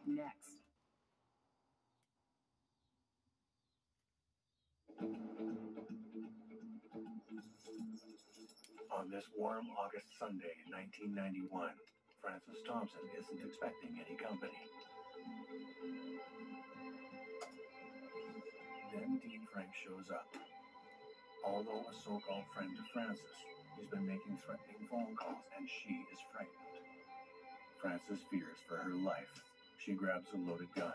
next. On this warm August Sunday in 1991, Francis Thompson isn't expecting any company. Then Dean Frank shows up. Although a so-called friend to Francis, he's been making threatening phone calls and she is frightened. Francis fears for her life. She grabs a loaded gun.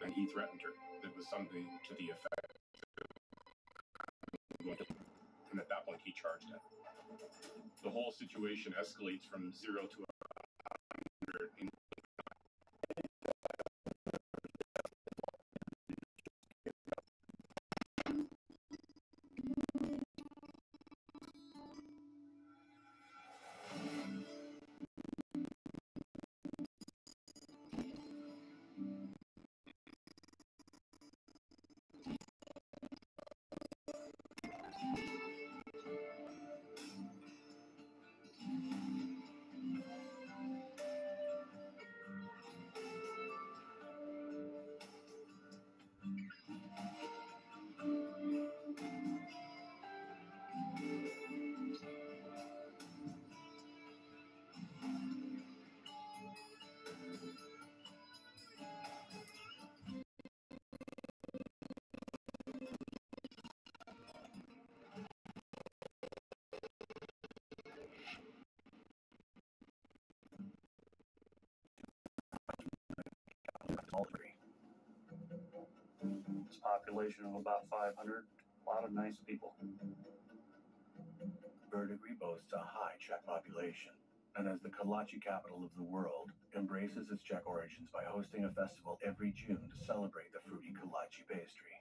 And he threatened her. It was something to the effect. And at that point, he charged it. The whole situation escalates from 0 to 100. It's a population of about 500, a lot of nice people. Verdigris boasts a high Czech population, and as the kolache capital of the world, embraces its Czech origins by hosting a festival every June to celebrate the fruity kolache pastry.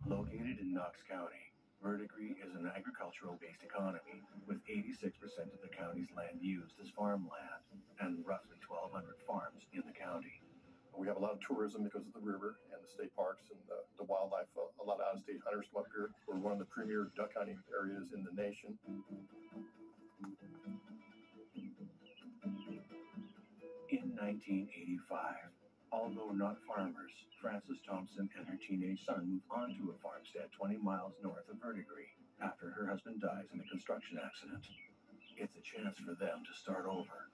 Located in Knox County, Verdigris is an agricultural-based economy, with 86% of the county's land used as farmland, and roughly 1,200 farms in the county. We have a lot of tourism because of the river and the state parks and the wildlife. A lot of out-of-state hunters come up here. We're one of the premier duck hunting areas in the nation. In 1985, although not farmers, Frances Thompson and her teenage son move onto a farmstead 20 miles north of Verdigris after her husband dies in a construction accident. It's a chance for them to start over.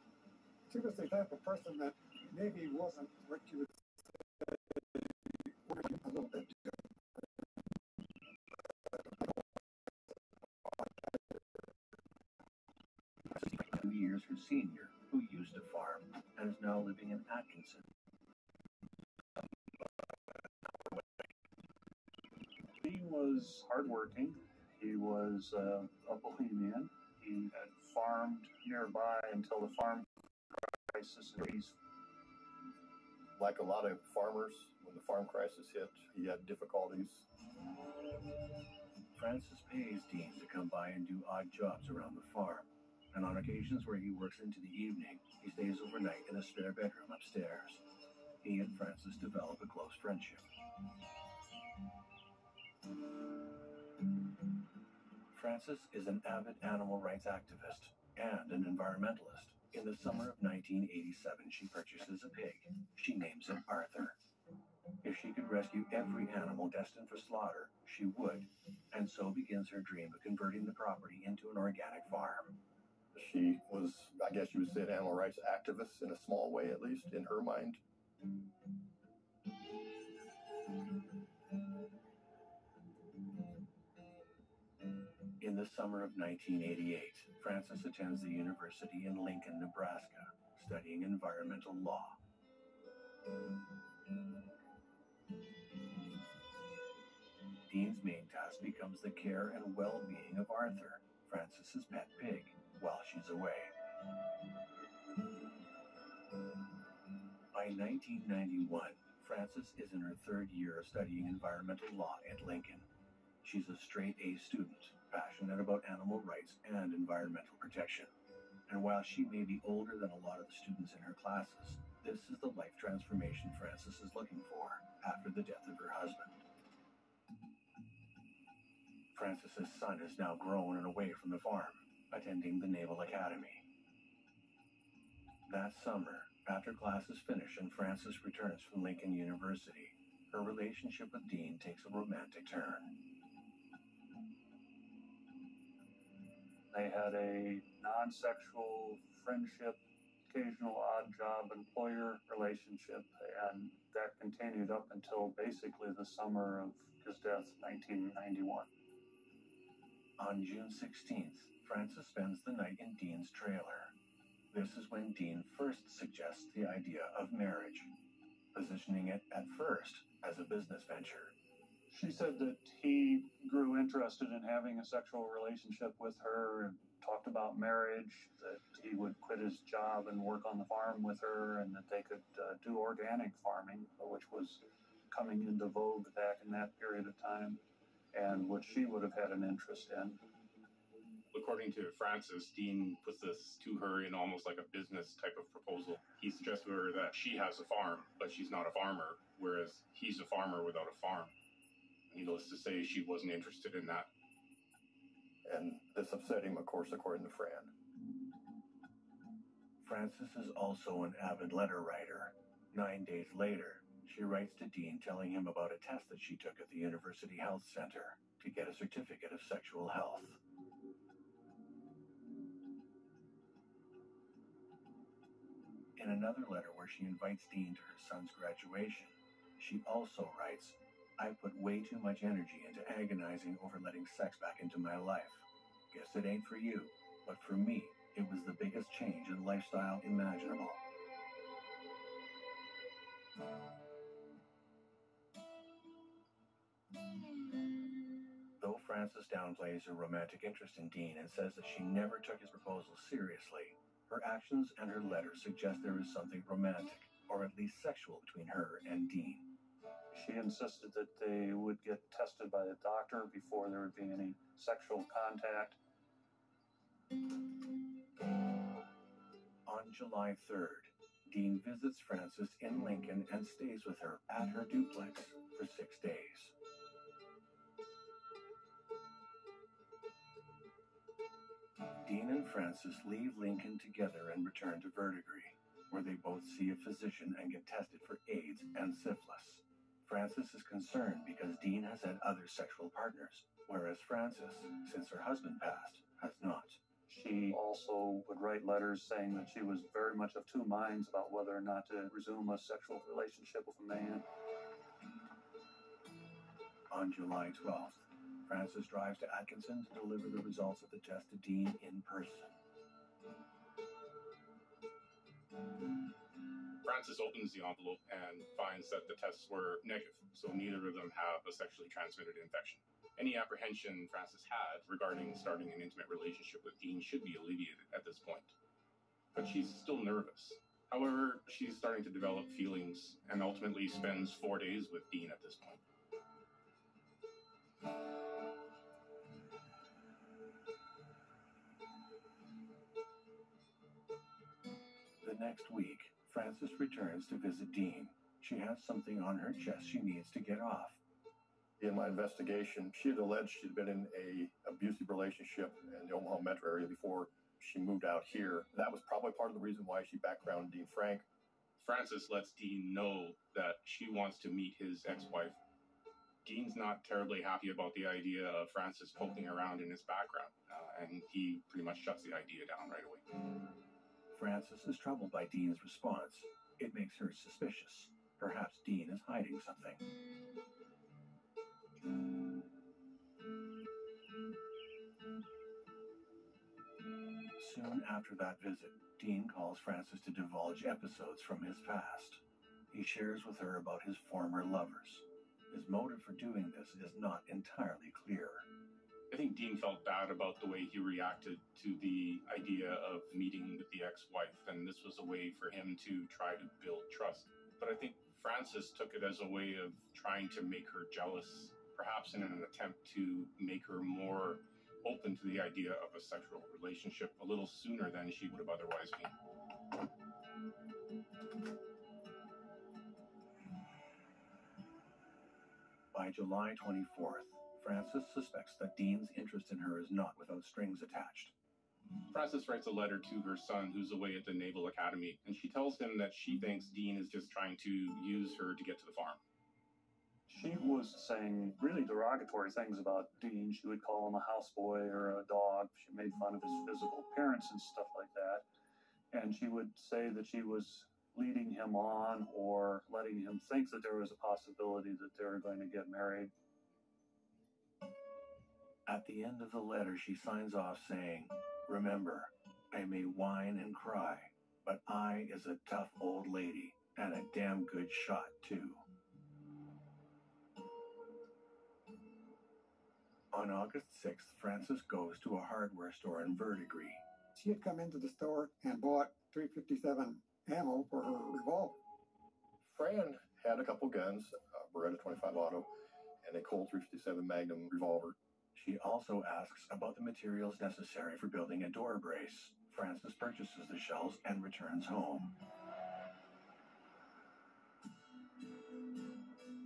She was the type of person that maybe wasn't what you would say, working a little bit. 2 years her senior, who used to farm and is now living in Atkinson. He was hardworking. He was a bohemian. He had farmed nearby until the farm crisis in the 80s. Like a lot of farmers, when the farm crisis hit, he had difficulties. Francis pays Dean to come by and do odd jobs around the farm, and on occasions where he works into the evening, he stays overnight in a spare bedroom upstairs. He and Francis develop a close friendship. Francis is an avid animal rights activist and an environmentalist. In the summer of 1987, she purchases a pig. She names it Arthur. If she could rescue every animal destined for slaughter, she would, and so begins her dream of converting the property into an organic farm. She was, I guess you would say, an animal rights activist in a small way, at least in her mind. In the summer of 1988, Francis attends the university in Lincoln, Nebraska, studying environmental law. Dean's main task becomes the care and well-being of Arthur, Francis's pet pig, while she's away. By 1991, Francis is in her third year of studying environmental law at Lincoln. She's a straight-A student, passionate about animal rights and environmental protection. And while she may be older than a lot of the students in her classes, this is the life transformation Francis is looking for after the death of her husband. Francis's son is now grown and away from the farm, attending the Naval Academy. That summer, after classes finish and Frances returns from Lincoln University, her relationship with Dean takes a romantic turn. They had a non-sexual friendship, occasional odd job employer relationship, and that continued up until basically the summer of his death, 1991. On June 16th, Frances spends the night in Dean's trailer. This is when Dean first suggests the idea of marriage, positioning it at first as a business venture. She said that he grew interested in having a sexual relationship with her and talked about marriage, that he would quit his job and work on the farm with her, and that they could do organic farming, which was coming into vogue back in that period of time, and which she would have had an interest in. According to Frances, Dean puts this to her in almost like a business type of proposal. He suggests to her that she has a farm, but she's not a farmer, whereas he's a farmer without a farm. Needless to say, she wasn't interested in that. And this upset him, of course, according to Fran. Frances is also an avid letter writer. 9 days later, she writes to Dean telling him about a test that she took at the University Health Center to get a certificate of sexual health. In another letter where she invites Dean to her son's graduation, she also writes, "I put way too much energy into agonizing over letting sex back into my life. Guess it ain't for you, but for me, it was the biggest change in lifestyle imaginable." Though Frances downplays her romantic interest in Dean and says that she never took his proposal seriously, her actions and her letters suggest there is something romantic, or at least sexual, between her and Dean. She insisted that they would get tested by a doctor before there would be any sexual contact. On July 3rd, Dean visits Frances in Lincoln and stays with her at her duplex for 6 days. Dean and Frances leave Lincoln together and return to Verdigris, where they both see a physician and get tested for AIDS and syphilis. Frances is concerned because Dean has had other sexual partners, whereas Frances, since her husband passed, has not. She also would write letters saying that she was very much of two minds about whether or not to resume a sexual relationship with a man. On July 12th, Frances drives to Atkinson to deliver the results of the test to Dean in person. Frances opens the envelope and finds that the tests were negative, so neither of them have a sexually transmitted infection. Any apprehension Frances had regarding starting an intimate relationship with Dean should be alleviated at this point. But she's still nervous. However, she's starting to develop feelings and ultimately spends 4 days with Dean at this point. The next week, Frances returns to visit Dean. She has something on her chest she needs to get off. In my investigation, she had alleged she'd been in an abusive relationship in the Omaha metro area before she moved out here. That was probably part of the reason why she backgrounded Dean Frank. Frances lets Dean know that she wants to meet his ex-wife. Dean's not terribly happy about the idea of Frances poking around in his background, and he pretty much shuts the idea down right away. Frances is troubled by Dean's response. It makes her suspicious. Perhaps Dean is hiding something. Soon after that visit, Dean calls Frances to divulge episodes from his past. He shares with her about his former lovers. His motive for doing this is not entirely clear. I think Dean felt bad about the way he reacted to the idea of meeting with the ex-wife, and this was a way for him to try to build trust. But I think Frances took it as a way of trying to make her jealous, perhaps in an attempt to make her more open to the idea of a sexual relationship a little sooner than she would have otherwise been. By July 24th, Frances suspects that Dean's interest in her is not without strings attached. Frances writes a letter to her son who's away at the Naval Academy, and she tells him that she thinks Dean is just trying to use her to get to the farm. She was saying really derogatory things about Dean. She would call him a houseboy or a dog. She made fun of his physical appearance and stuff like that. And she would say that she was leading him on or letting him think that there was a possibility that they were going to get married. At the end of the letter, she signs off saying, "Remember, I may whine and cry, but I is a tough old lady and a damn good shot, too." On August 6th, Frances goes to a hardware store in Verdigris. She had come into the store and bought .357 ammo for her revolver. Fran had a couple guns, a Beretta 25 auto, and a Colt .357 Magnum revolver. She also asks about the materials necessary for building a door brace. Frances purchases the shells and returns home.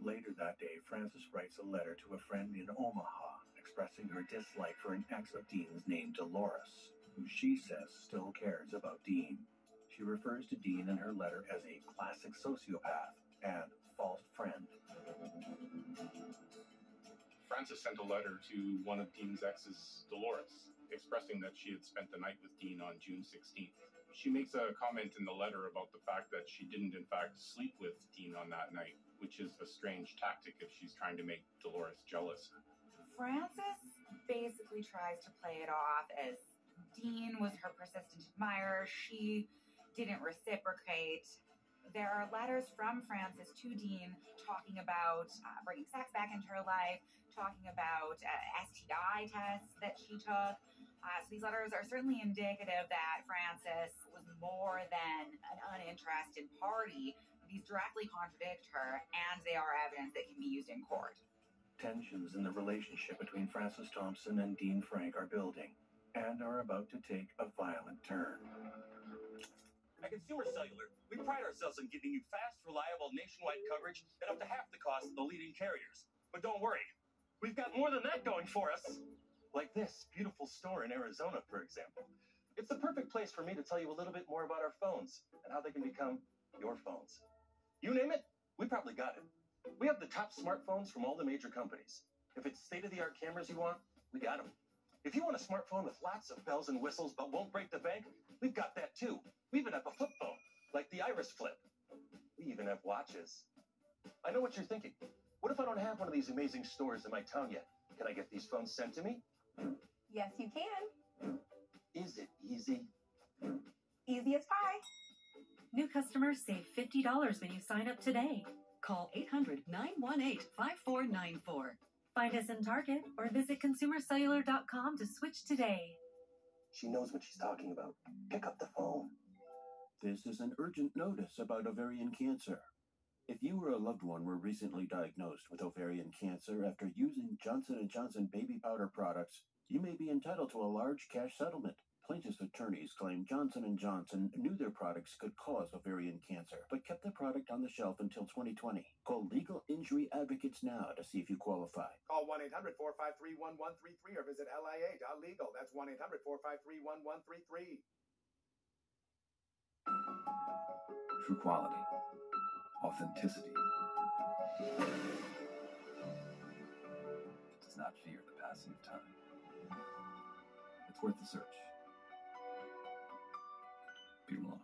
Later that day, Frances writes a letter to a friend in Omaha, expressing her dislike for an ex of Dean's named Dolores, who she says still cares about Dean. She refers to Dean in her letter as a classic sociopath and false friend. Frances sent a letter to one of Dean's exes, Dolores, expressing that she had spent the night with Dean on June 16th. She makes a comment in the letter about the fact that she didn't, in fact, sleep with Dean on that night, which is a strange tactic if she's trying to make Dolores jealous. Frances basically tries to play it off as Dean was her persistent admirer. She didn't reciprocate. There are letters from Frances to Dean talking about bringing sex back into her life, talking about STI tests that she took. So these letters are certainly indicative that Frances was more than an uninterested party. These directly contradict her, and they are evidence that can be used in court. Tensions in the relationship between Frances Thompson and Dean Frank are building and are about to take a violent turn. At Consumer Cellular, we pride ourselves on giving you fast, reliable nationwide coverage at up to half the cost of the leading carriers. But don't worry, we've got more than that going for us. Like this beautiful store in Arizona, for example. It's the perfect place for me to tell you a little bit more about our phones and how they can become your phones. You name it, we probably got it. We have the top smartphones from all the major companies. If it's state-of-the-art cameras you want, we got them. If you want a smartphone with lots of bells and whistles but won't break the bank, we've got that too. We even have a flip phone, like the Iris Flip. We even have watches. I know what you're thinking. What if I don't have one of these amazing stores in my town yet? Can I get these phones sent to me? Yes, you can. Is it easy? Easy as pie. New customers save $50 when you sign up today. Call 800-918-5494. Find us in Target or visit consumercellular.com to switch today. She knows what she's talking about. Pick up the phone. This is an urgent notice about ovarian cancer. If you or a loved one were recently diagnosed with ovarian cancer after using Johnson & Johnson baby powder products, you may be entitled to a large cash settlement. Plaintiffs' attorneys claim Johnson & Johnson knew their products could cause ovarian cancer, but kept the product on the shelf until 2020. Call Legal Injury Advocates now to see if you qualify. Call 1-800-453-1133 or visit lia.legal. That's 1-800-453-1133. True quality. Authenticity. It does not fear the passing of time. It's worth the search. Peter Malone.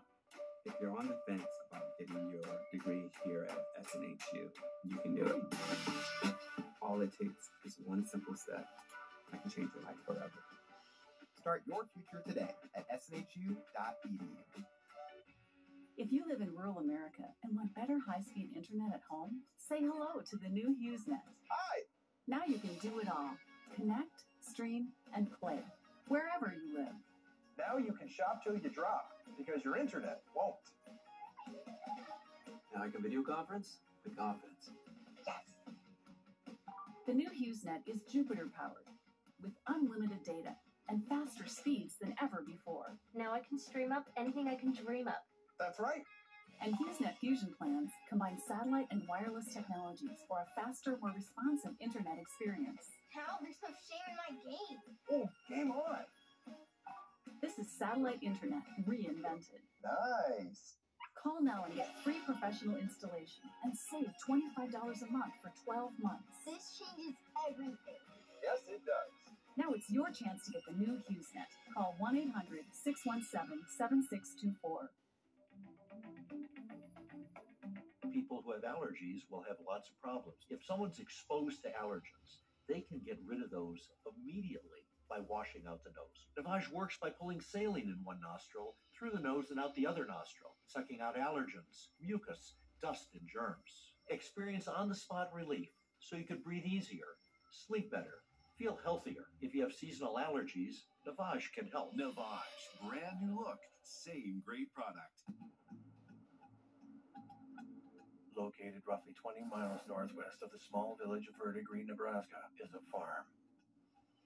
If you're on the fence about getting your degree here at SNHU, you can do it. All it takes is one simple step that can change your life forever. Start your future today at snhu.edu. If you live in rural America and want better high-speed internet at home, say hello to the new HughesNet. Hi! Now you can do it all. Connect, stream, and play wherever you live. Now you can shop till you drop because your internet won't. Now I can video conference with confidence. Yes! The new HughesNet is Jupiter-powered with unlimited data and faster speeds than ever before. Now I can stream up anything I can dream up. That's right. And HughesNet Fusion plans combine satellite and wireless technologies for a faster, more responsive internet experience. Hal, there's no shame in my game. Oh, game on. This is satellite internet reinvented. Nice. Call now and get free professional installation and save $25 a month for 12 months. This changes everything. Yes, it does. Now it's your chance to get the new HughesNet. Call 1-800-617-7624. People who have allergies will have lots of problems. If someone's exposed to allergens, they can get rid of those immediately by washing out the nose. Navage works by pulling saline in one nostril, through the nose and out the other nostril, sucking out allergens, mucus, dust, and germs. Experience on-the-spot relief so you can breathe easier, sleep better, feel healthier. If you have seasonal allergies, Navage can help. Navage, brand new look, same great product. Located roughly 20 miles northwest of the small village of Yrdd, Nebraska, is a farm.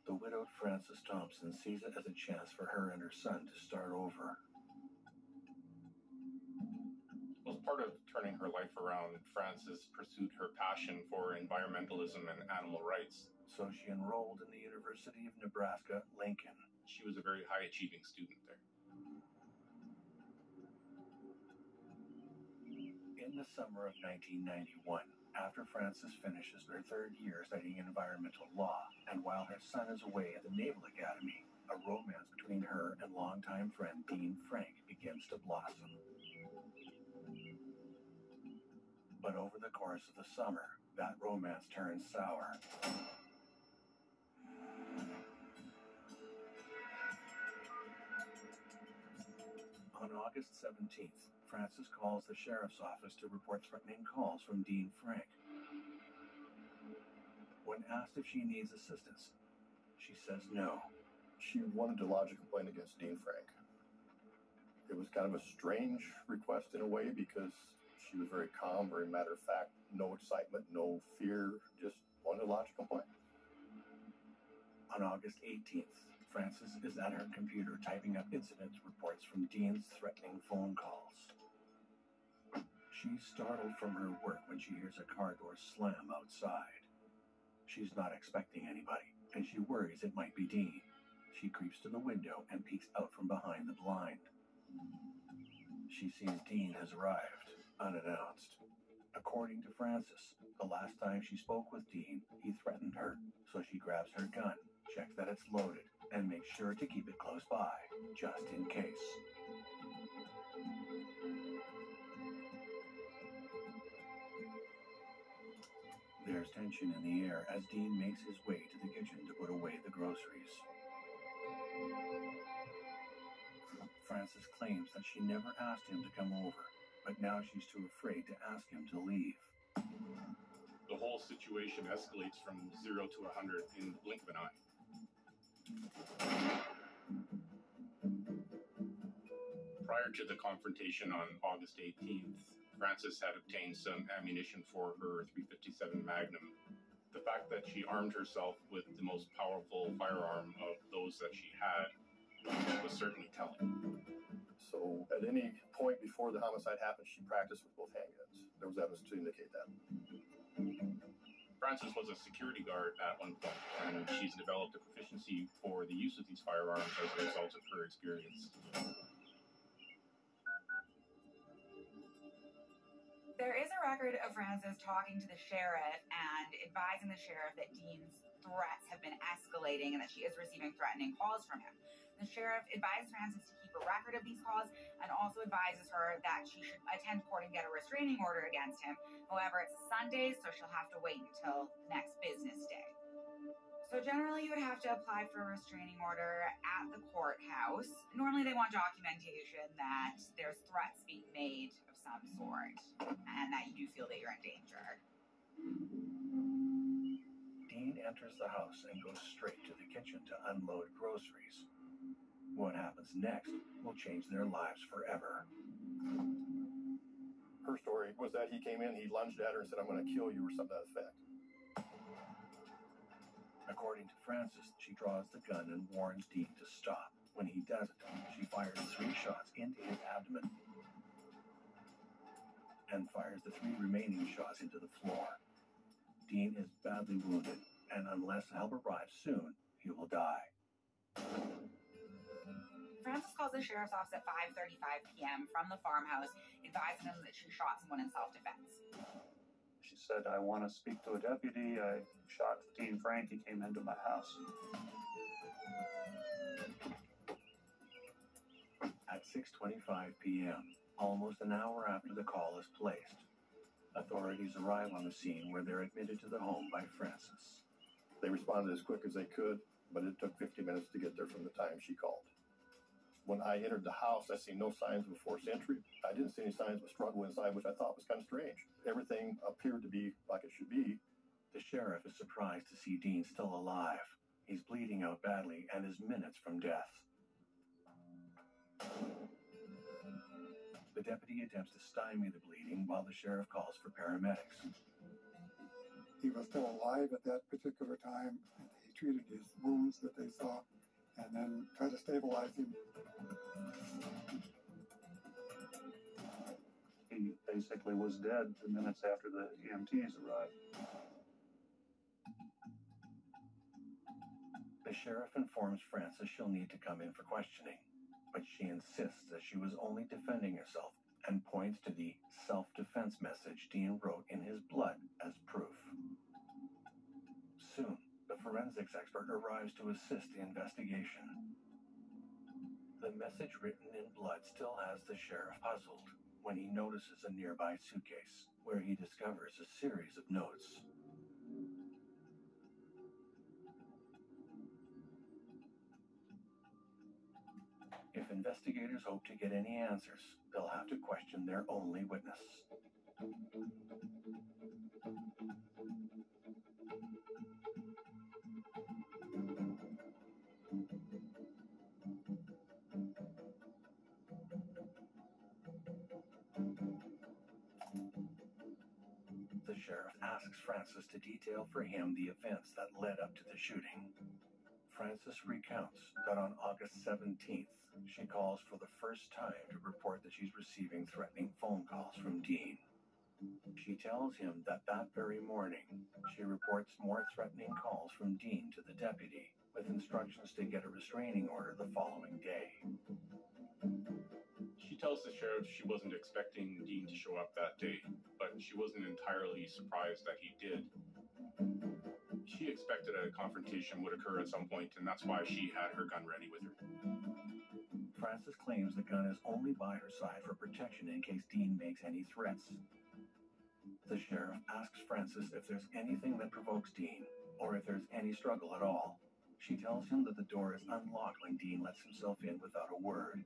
The widowed Frances Thompson sees it as a chance for her and her son to start over. As part of turning her life around, Frances pursued her passion for environmentalism and animal rights. So she enrolled in the University of Nebraska, Lincoln. She was a very high-achieving student there. In the summer of 1991, after Frances finishes her third year studying environmental law, and while her son is away at the Naval Academy, a romance between her and longtime friend Dean Frank begins to blossom. But over the course of the summer, that romance turns sour. On August 17th, Frances calls the sheriff's office to report threatening calls from Dean Frank. When asked if she needs assistance, she says no. She wanted to lodge a complaint against Dean Frank. It was kind of a strange request in a way because she was very calm, very matter of fact, no excitement, no fear, just wanted to lodge a complaint. On August 18th, Frances is at her computer typing up incident reports from Dean's threatening phone calls. She's startled from her work when she hears a car door slam outside. She's not expecting anybody, and she worries it might be Dean. She creeps to the window and peeks out from behind the blind. She sees Dean has arrived, unannounced. According to Frances, the last time she spoke with Dean, he threatened her, so she grabs her gun, checks that it's loaded, and makes sure to keep it close by, just in case. There's tension in the air as Dean makes his way to the kitchen to put away the groceries. Frances claims that she never asked him to come over, but now she's too afraid to ask him to leave. The whole situation escalates from 0 to 100 in the blink of an eye. Prior to the confrontation on August 18th, Frances had obtained some ammunition for her .357 Magnum. The fact that she armed herself with the most powerful firearm of those that she had was certainly telling. So at any point before the homicide happened, she practiced with both handguns. There was evidence to indicate that. Frances was a security guard at one point, and she's developed a proficiency for the use of these firearms as a result of her experience. There is a record of Frances talking to the sheriff and advising the sheriff that Dean's threats have been escalating and that she is receiving threatening calls from him. The sheriff advised Frances to keep a record of these calls and also advises her that she should attend court and get a restraining order against him. However, it's a Sunday, so she'll have to wait until the next business day. So generally, you would have to apply for a restraining order at the courthouse. Normally, they want documentation that there's threats being made of some sort and that you do feel that you're in danger. Dean enters the house and goes straight to the kitchen to unload groceries. What happens next will change their lives forever. Her story was that he came in, he lunged at her and said, "I'm going to kill you," or something to that effect. According to Frances, she draws the gun and warns Dean to stop. When he doesn't, she fires 3 shots into his abdomen. and fires the 3 remaining shots into the floor. Dean is badly wounded, and unless help arrives soon, he will die. Frances calls the sheriff's office at 5:35 p.m. from the farmhouse, advising them that she shot someone in self-defense. She said, I want to speak to a deputy. I shot Dean Frank. He came into my house. At 6:25 p.m., almost an hour after the call is placed, authorities arrive on the scene where they're admitted to the home by Frances. They responded as quick as they could, but it took 50 minutes to get there from the time she called. When I entered the house, I see no signs of forced entry. I didn't see any signs of a struggle inside, which I thought was kind of strange. Everything appeared to be like it should be. The sheriff is surprised to see Dean still alive. He's bleeding out badly and is minutes from death. The deputy attempts to stymie the bleeding while the sheriff calls for paramedics. He was still alive at that particular time, and he treated his wounds that they saw and then tried to stabilize him. He basically was dead 2 minutes after the EMTs arrived. The sheriff informs Frances she'll need to come in for questioning, but she insists that she was only defending herself and points to the self-defense message Dean wrote in his blood as proof. Soon, the forensics expert arrives to assist the investigation. The message written in blood still has the sheriff puzzled when he notices a nearby suitcase where he discovers a series of notes. If investigators hope to get any answers, they'll have to question their only witness. The sheriff asks Frances to detail for him the events that led up to the shooting. Frances recounts that on August 17th, she calls for the first time to report that she's receiving threatening phone calls from Dean. She tells him that very morning, she reports more threatening calls from Dean to the deputy, with instructions to get a restraining order the following day. She tells the sheriff she wasn't expecting Dean to show up that day, but she wasn't entirely surprised that he did. She expected a confrontation would occur at some point, and that's why she had her gun ready with her. Frances claims the gun is only by her side for protection in case Dean makes any threats. The sheriff asks Frances if there's anything that provokes Dean, or if there's any struggle at all. She tells him that the door is unlocked when Dean lets himself in without a word.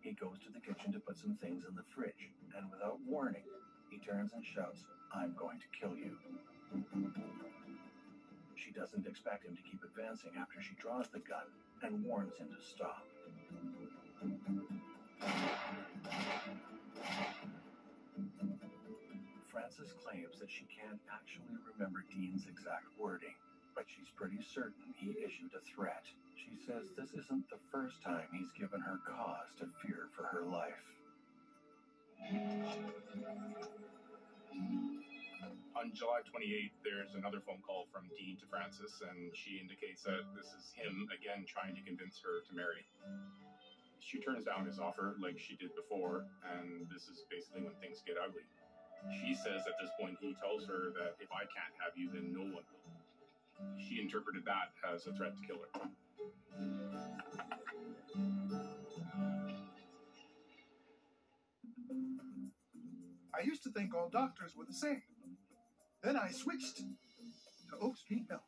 He goes to the kitchen to put some things in the fridge, and without warning, he turns and shouts, "I'm going to kill you." She doesn't expect him to keep advancing after she draws the gun and warns him to stop. Frances claims that she can't actually remember Dean's exact wording, but she's pretty certain he issued a threat. She says this isn't the first time he's given her cause to fear for her life. On July 28th, there's another phone call from Dean to Frances, and she indicates that this is him again trying to convince her to marry. She turns down his offer like she did before, and this is basically when things get ugly. She says at this point he tells her that if I can't have you, then no one will. She interpreted that as a threat to kill her. I used to think all doctors were the same. Then I switched to Oak Street Health.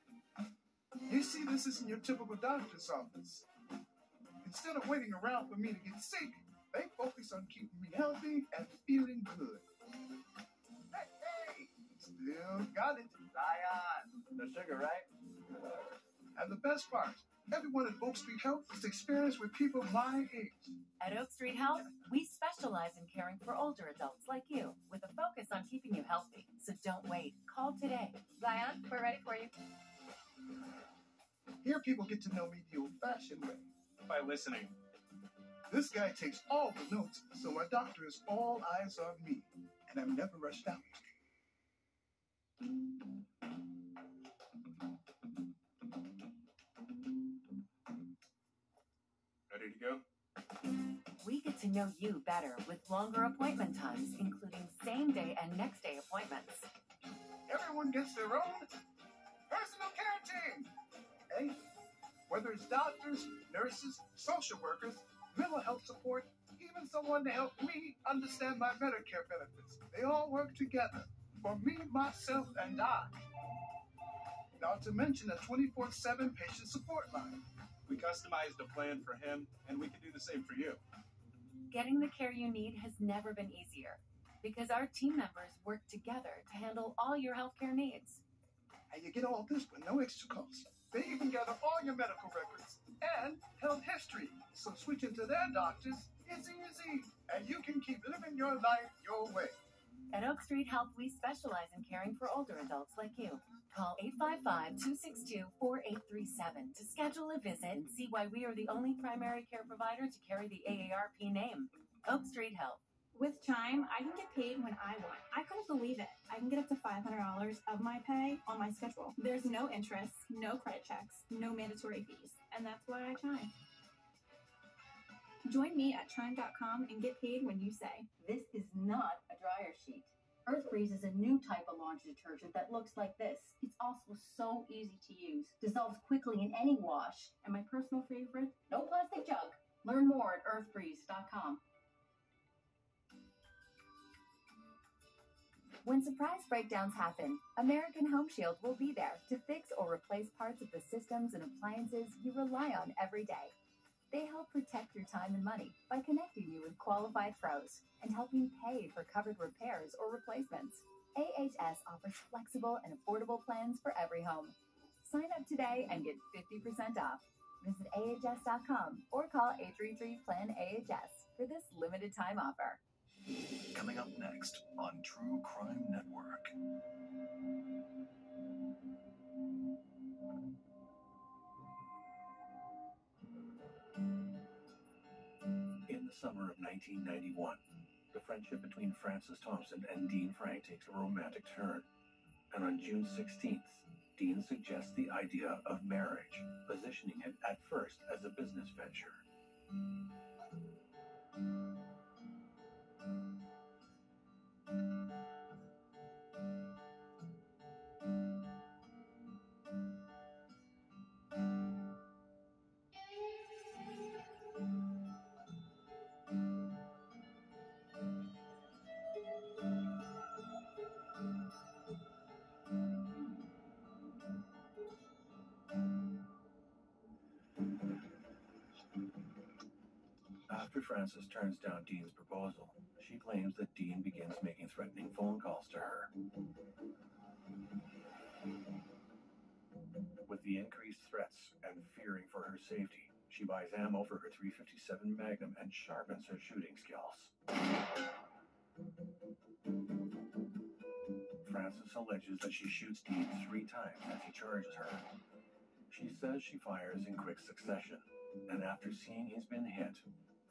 You see, this isn't your typical doctor's office. Instead of waiting around for me to get sick, they focus on keeping me healthy and feeling good. Hey, still got it. Zion, no sugar, right? And the best part, everyone at Oak Street Health is experienced with people my age. At Oak Street Health, we specialize in caring for older adults like you, with a focus on keeping you healthy. So don't wait. Call today. Zion, we're ready for you. Here people get to know me the old-fashioned way. By listening. This guy takes all the notes, so my doctor is all eyes on me, and I'm never rushed out. Ready to go? We get to know you better with longer appointment times, including same-day and next-day appointments. Everyone gets their own personal care team. Hey, whether it's doctors, nurses, social workers, mental health support, even someone to help me understand my Medicare benefits. They all work together for me, myself, and I. Not to mention a 24/7 patient support line. We customized a plan for him, and we can do the same for you. Getting the care you need has never been easier because our team members work together to handle all your healthcare needs. And you get all this with no extra cost. They even gather all your medical records and health history. So switching to their doctors is easy, and you can keep living your life your way. At Oak Street Health, we specialize in caring for older adults like you. Call 855-262-4837 to schedule a visit and see why we are the only primary care provider to carry the AARP name. Oak Street Health. With Chime, I can get paid when I want. I couldn't believe it. I can get up to $500 of my pay on my schedule. There's no interest, no credit checks, no mandatory fees. And that's why I Chime. Join me at Chime.com and get paid when you say. This is not a dryer sheet. Earthbreeze is a new type of laundry detergent that looks like this. It's also so easy to use. Dissolves quickly in any wash. And my personal favorite, no plastic jug. Learn more at earthbreeze.com. When surprise breakdowns happen, American Home Shield will be there to fix or replace parts of the systems and appliances you rely on every day. They help protect your time and money by connecting you with qualified pros and helping pay for covered repairs or replacements. AHS offers flexible and affordable plans for every home. Sign up today and get 50% off. Visit ahs.com or call 833-PLAN-AHS for this limited time offer. Coming up next on True Crime Network. In the summer of 1991, the friendship between Francis Thompson and Dean Frank takes a romantic turn. And on June 16th, Dean suggests the idea of marriage, positioning it at first as a business venture. After Frances turns down Dean's proposal, she claims that Dean begins making threatening phone calls to her. With the increased threats and fearing for her safety, she buys ammo for her .357 Magnum and sharpens her shooting skills. Frances alleges that she shoots Dean 3 times as he charges her. She says she fires in quick succession, and after seeing he's been hit,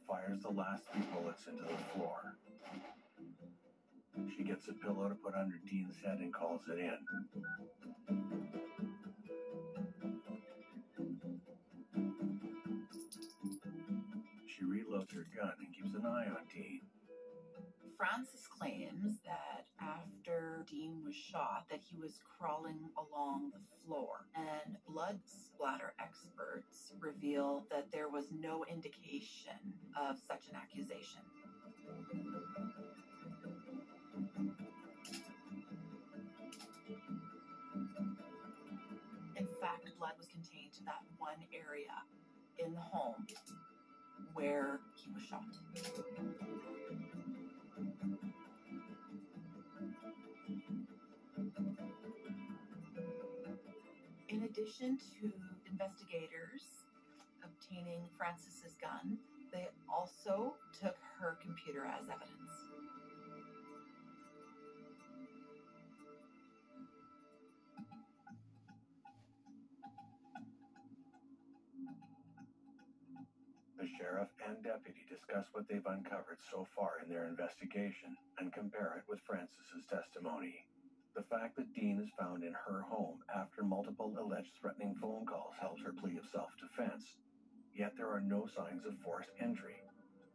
fires the last 3 bullets into the floor. She gets a pillow to put under Dean's head and calls it in. She reloads her gun and keeps an eye on Dean. Frances claims that after Dean was shot, that he was crawling along the floor, and blood splatter experts reveal that there was no indication of such an accusation. In fact, blood was contained to that one area in the home where he was shot. In addition to investigators obtaining Frances's gun, they also took her computer as evidence. The sheriff sheriff and deputy discuss what they've uncovered so far in their investigation and compare it with Frances's testimony. The fact that Dean is found in her home after multiple alleged threatening phone calls helps her plea of self-defense. Yet there are no signs of forced entry,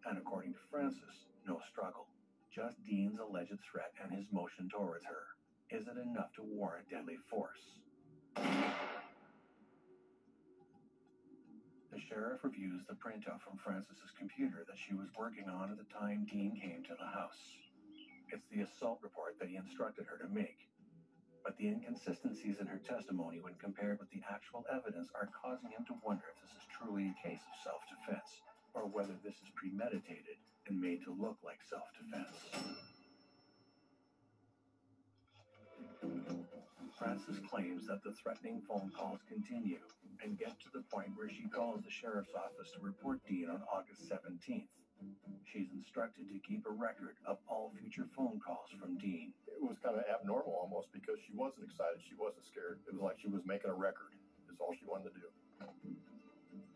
and according to Frances, no struggle. Just Dean's alleged threat and his motion towards her. Is it enough to warrant deadly force? The sheriff reviews the printout from Frances's computer that she was working on at the time Dean came to the house. It's the assault report that he instructed her to make. But the inconsistencies in her testimony when compared with the actual evidence are causing him to wonder if this is truly a case of self-defense, or whether this is premeditated and made to look like self-defense. Frances claims that the threatening phone calls continue and get to the point where she calls the sheriff's office to report Dean on August 17th. She's instructed to keep a record of all future phone calls from Dean. It was kind of abnormal almost because she wasn't excited, she wasn't scared. It was like she was making a record, is all she wanted to do.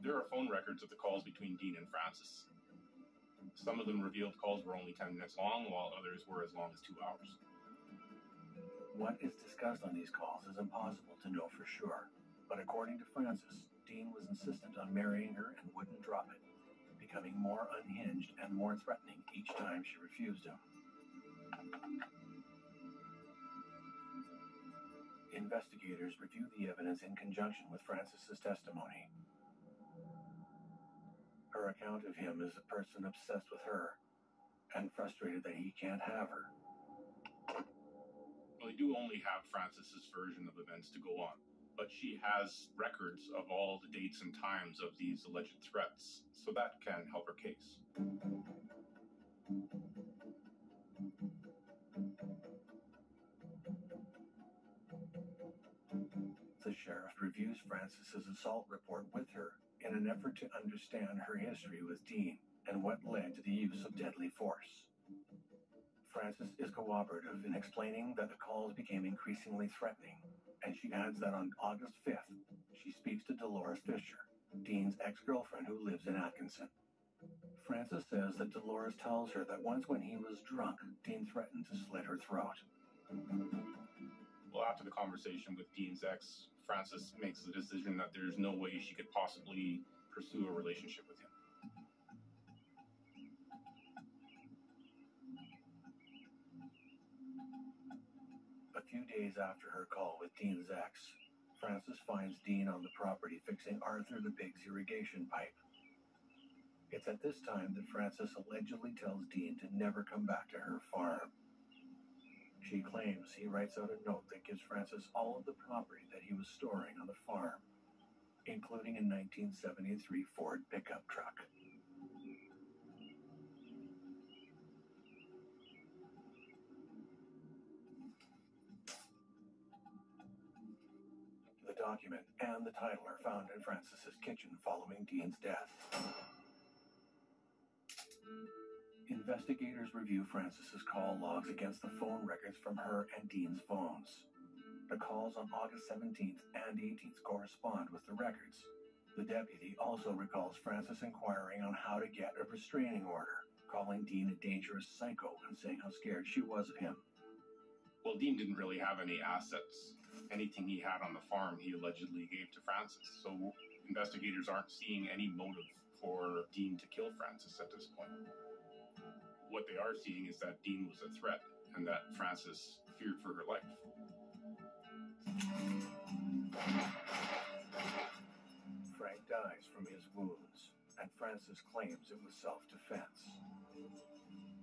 There are phone records of the calls between Dean and Frances. Some of them revealed calls were only 10 minutes long, while others were as long as 2 hours. What is discussed on these calls is impossible to know for sure, but according to Frances, Dean was insistent on marrying her and wouldn't drop it, becoming more unhinged and more threatening each time she refused him. Investigators review the evidence in conjunction with Frances's testimony. Her account of him is a person obsessed with her and frustrated that he can't have her. Well, they do only have Frances's version of events to go on, but she has records of all the dates and times of these alleged threats, so that can help her case. The sheriff reviews Frances's assault report with her in an effort to understand her history with Dean and what led to the use of deadly force. Frances is cooperative in explaining that the calls became increasingly threatening, and she adds that on August 5th, she speaks to Dolores Fisher, Dean's ex-girlfriend who lives in Atkinson. Frances says that Dolores tells her that once when he was drunk, Dean threatened to slit her throat. Well, after the conversation with Dean's ex, Frances makes the decision that there's no way she could possibly pursue a relationship with him. A few days after her call with Dean's ex, Frances finds Dean on the property fixing Arthur the pig's irrigation pipe. It's at this time that Frances allegedly tells Dean to never come back to her farm. She claims he writes out a note that gives Frances all of the property that he was storing on the farm, including a 1973 Ford pickup truck. The document and the title are found in Frances's kitchen following Dean's death. Investigators review Frances's call logs against the phone records from her and Dean's phones. The calls on August 17th and 18th correspond with the records. The deputy also recalls Frances inquiring on how to get a restraining order, calling Dean a dangerous psycho and saying how scared she was of him. Well, Dean didn't really have any assets. Anything he had on the farm, he allegedly gave to Frances. So investigators aren't seeing any motive for Dean to kill Frances at this point. What they are seeing is that Dean was a threat and that Frances feared for her life. Frank dies from his wounds, and Frances claims it was self-defense.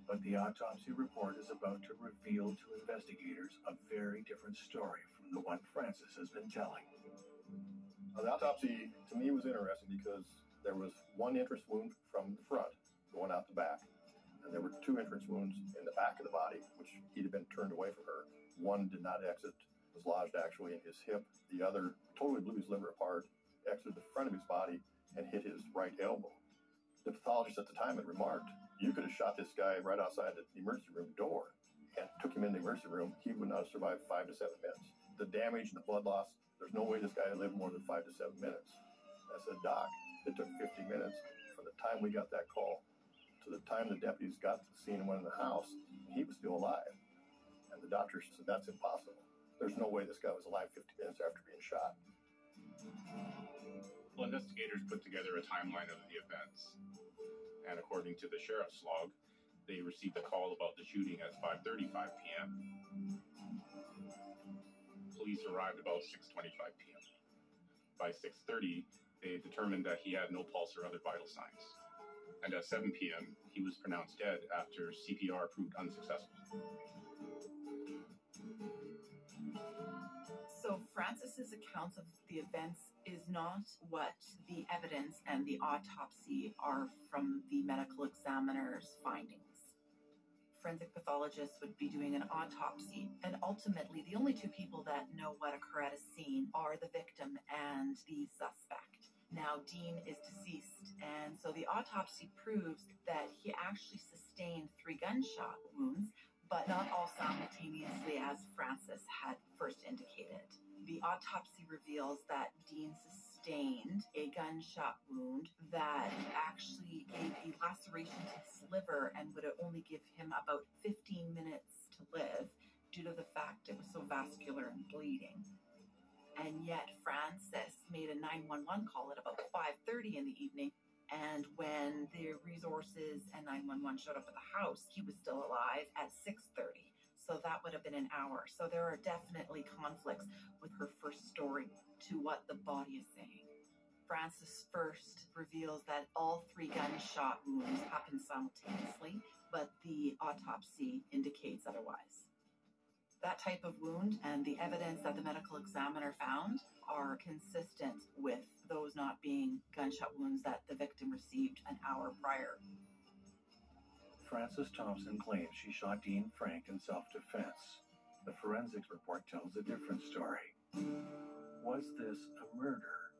But the autopsy report is about to reveal to investigators a very different story from the one Frances has been telling. The autopsy, to me, was interesting because there was one entrance wound from the front going out the back, and there were two entrance wounds in the back of the body, which he'd have been turned away from her. One did not exit, was lodged actually in his hip. The other totally blew his liver apart, exited the front of his body, and hit his right elbow. The pathologist at the time had remarked, you could have shot this guy right outside the emergency room door and took him in the emergency room. He would not have survived 5 to 7 minutes. The damage and the blood loss, there's no way this guy lived more than 5 to 7 minutes. I said, Doc, it took 50 minutes from the time we got that call to the time the deputies got to the scene and went in the house, he was still alive. And the doctor said, that's impossible. There's no way this guy was alive 50 minutes after being shot. Well, investigators put together a timeline of the events. And according to the sheriff's log, they received a call about the shooting at 5:35 p.m. Police arrived about 6:25 p.m. By 6:30, they determined that he had no pulse or other vital signs. And at 7 p.m., he was pronounced dead after CPR proved unsuccessful. So Francis's account of the events is not what the evidence and the autopsy are from the medical examiner's findings. Forensic pathologists would be doing an autopsy, and ultimately the only two people that know what occurred at a scene are the victim and the suspect. Now, Dean is deceased, and so the autopsy proves that he actually sustained 3 gunshot wounds, but not all simultaneously as Francis had first indicated. The autopsy reveals that Dean sustained a gunshot wound that actually gave a laceration to his liver and would only give him about 15 minutes to live due to the fact it was so vascular and bleeding. And yet Francis made a 911 call at about 5:30 in the evening, and when the resources and 911 showed up at the house, he was still alive at 6:30. So that would have been an hour. So there are definitely conflicts with her first story to what the body is saying. Francis first reveals that all 3 gunshot wounds happened simultaneously, but the autopsy indicates otherwise. That type of wound and the evidence that the medical examiner found are consistent with those not being gunshot wounds that the victim received an hour prior. Frances Thompson claims she shot Dean Frank in self-defense. The forensics report tells a different story. Was this a murder?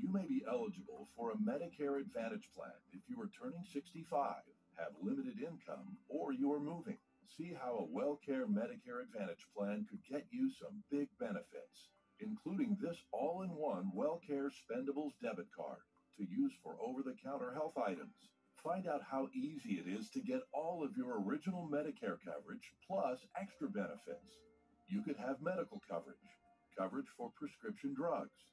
You may be eligible for a Medicare Advantage plan if you are turning 65, have limited income, or you are moving. See how a WellCare Medicare Advantage plan could get you some big benefits, including this all-in-one WellCare Spendables debit card to use for over-the-counter health items. Find out how easy it is to get all of your original Medicare coverage plus extra benefits. You could have medical coverage, coverage for prescription drugs,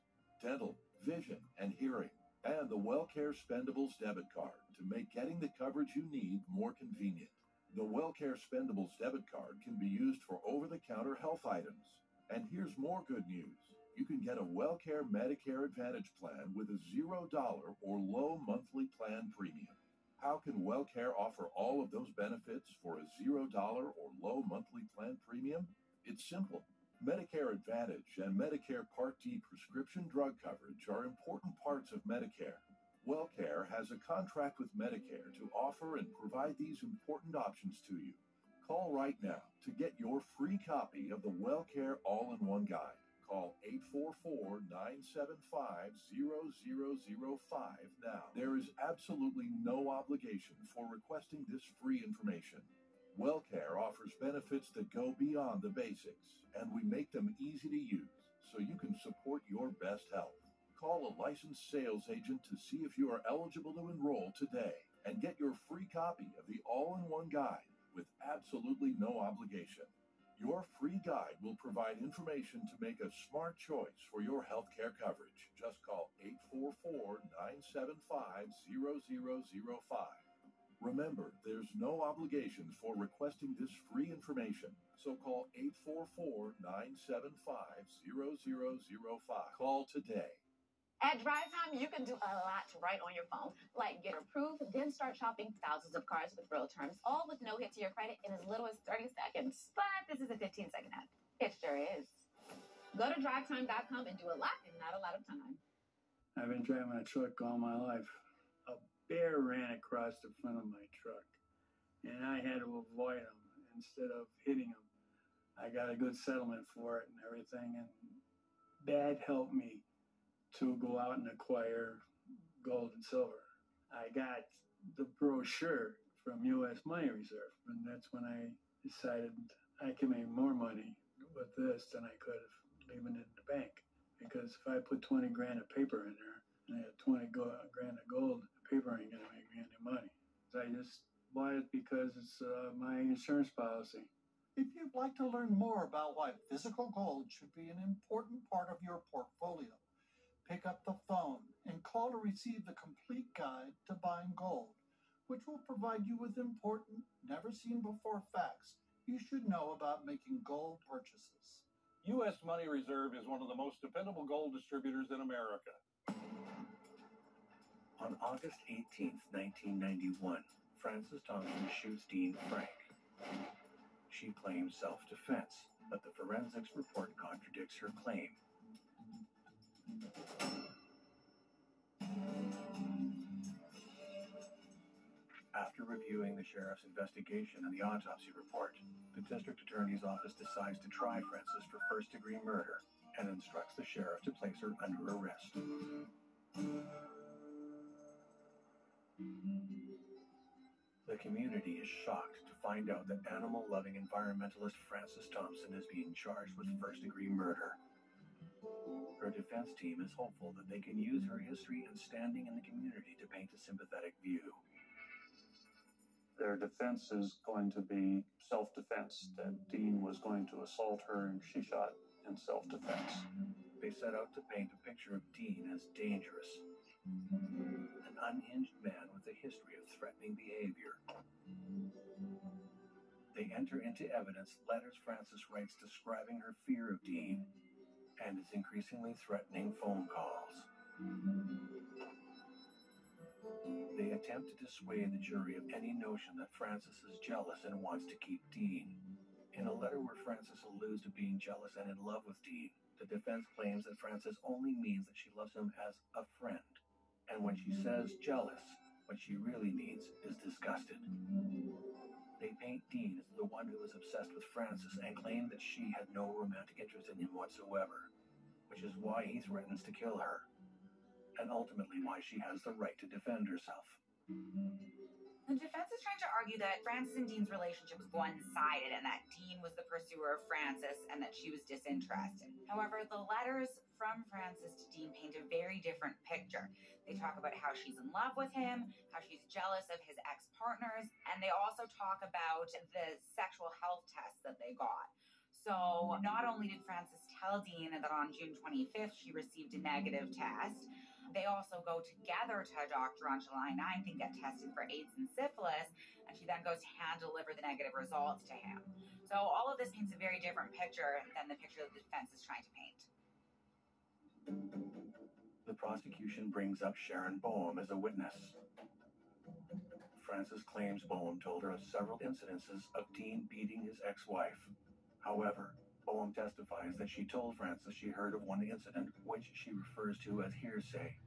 dental, vision, and hearing, and the WellCare Spendables debit card to make getting the coverage you need more convenient. The WellCare Spendables debit card can be used for over-the-counter health items. And here's more good news. You can get a WellCare Medicare Advantage plan with a $0 or low monthly plan premium. How can WellCare offer all of those benefits for a $0 or low monthly plan premium? It's simple. Medicare Advantage and Medicare Part D prescription drug coverage are important parts of Medicare. WellCare has a contract with Medicare to offer and provide these important options to you. Call right now to get your free copy of the WellCare All-in-One Guide. Call 844-975-0005 now. There is absolutely no obligation for requesting this free information. WellCare offers benefits that go beyond the basics, and we make them easy to use so you can support your best health. Call a licensed sales agent to see if you are eligible to enroll today and get your free copy of the All-in-One Guide with absolutely no obligation. Your free guide will provide information to make a smart choice for your healthcare coverage. Just call 844-975-0005. Remember, there's no obligation for requesting this free information, so call 844-975-0005. Call today. At Drive Time, you can do a lot right on your phone, like get approved, then start shopping thousands of cars with real terms, all with no hit to your credit in as little as 30 seconds. But this is a 15-second ad. It sure is. Go to drivetime.com and do a lot in not a lot of time. I've been driving a truck all my life. A bear ran across the front of my truck, and I had to avoid him instead of hitting him. I got a good settlement for it and everything, and Dad helped me to go out and acquire gold and silver. I got the brochure from U.S. Money Reserve, and that's when I decided I can make more money with this than I could have leaving it in the bank. Because if I put 20 grand of paper in there and I had 20 grand of gold, paper ain't gonna make me any money. I just buy it because it's my insurance policy. If you'd like to learn more about why physical gold should be an important part of your portfolio, pick up the phone and call to receive the complete guide to buying gold, which will provide you with important, never-seen-before facts you should know about making gold purchases. U.S. Money Reserve is one of the most dependable gold distributors in America. On August 18th, 1991, Frances Thompson shoots Dean Frank. She claims self-defense, but the forensics report contradicts her claim. After reviewing the sheriff's investigation and the autopsy report, the district attorney's office decides to try Frances for first-degree murder and instructs the sheriff to place her under arrest. The community is shocked to find out that animal-loving environmentalist Frances Thompson is being charged with first-degree murder. Her defense team is hopeful that they can use her history and standing in the community to paint a sympathetic view. Their defense is going to be self-defense, that Dean was going to assault her and she shot in self-defense. They set out to paint a picture of Dean as dangerous, an unhinged man with a history of threatening behavior. They enter into evidence letters Frances writes describing her fear of Dean and his increasingly threatening phone calls. They attempt to dissuade the jury of any notion that Frances is jealous and wants to keep Dean. In a letter where Frances alludes to being jealous and in love with Dean, the defense claims that Frances only means that she loves him as a friend. And when she says jealous, what she really means is disgusted. They paint Dean as the one who was obsessed with Frances and claim that she had no romantic interest in him whatsoever, which is why he threatens to kill her, and ultimately why she has the right to defend herself. The defense is trying to argue that Frances and Dean's relationship was one-sided and that Dean was the pursuer of Frances and that she was disinterested. However, the letters from Frances to Dean paint a very different picture. They talk about how she's in love with him, how she's jealous of his ex-partners, and they also talk about the sexual health tests that they got. So not only did Frances tell Dean that on June 25th she received a negative test, they also go together to a doctor on July 9th and get tested for AIDS and syphilis, and she then goes to hand-deliver the negative results to him. So all of this paints a very different picture than the picture that the defense is trying to paint. The prosecution brings up Sharon Boehm as a witness. Frances claims Boehm told her of several incidences of Dean beating his ex-wife. However, Boehm testifies that she told Frances she heard of one incident, which she refers to as hearsay,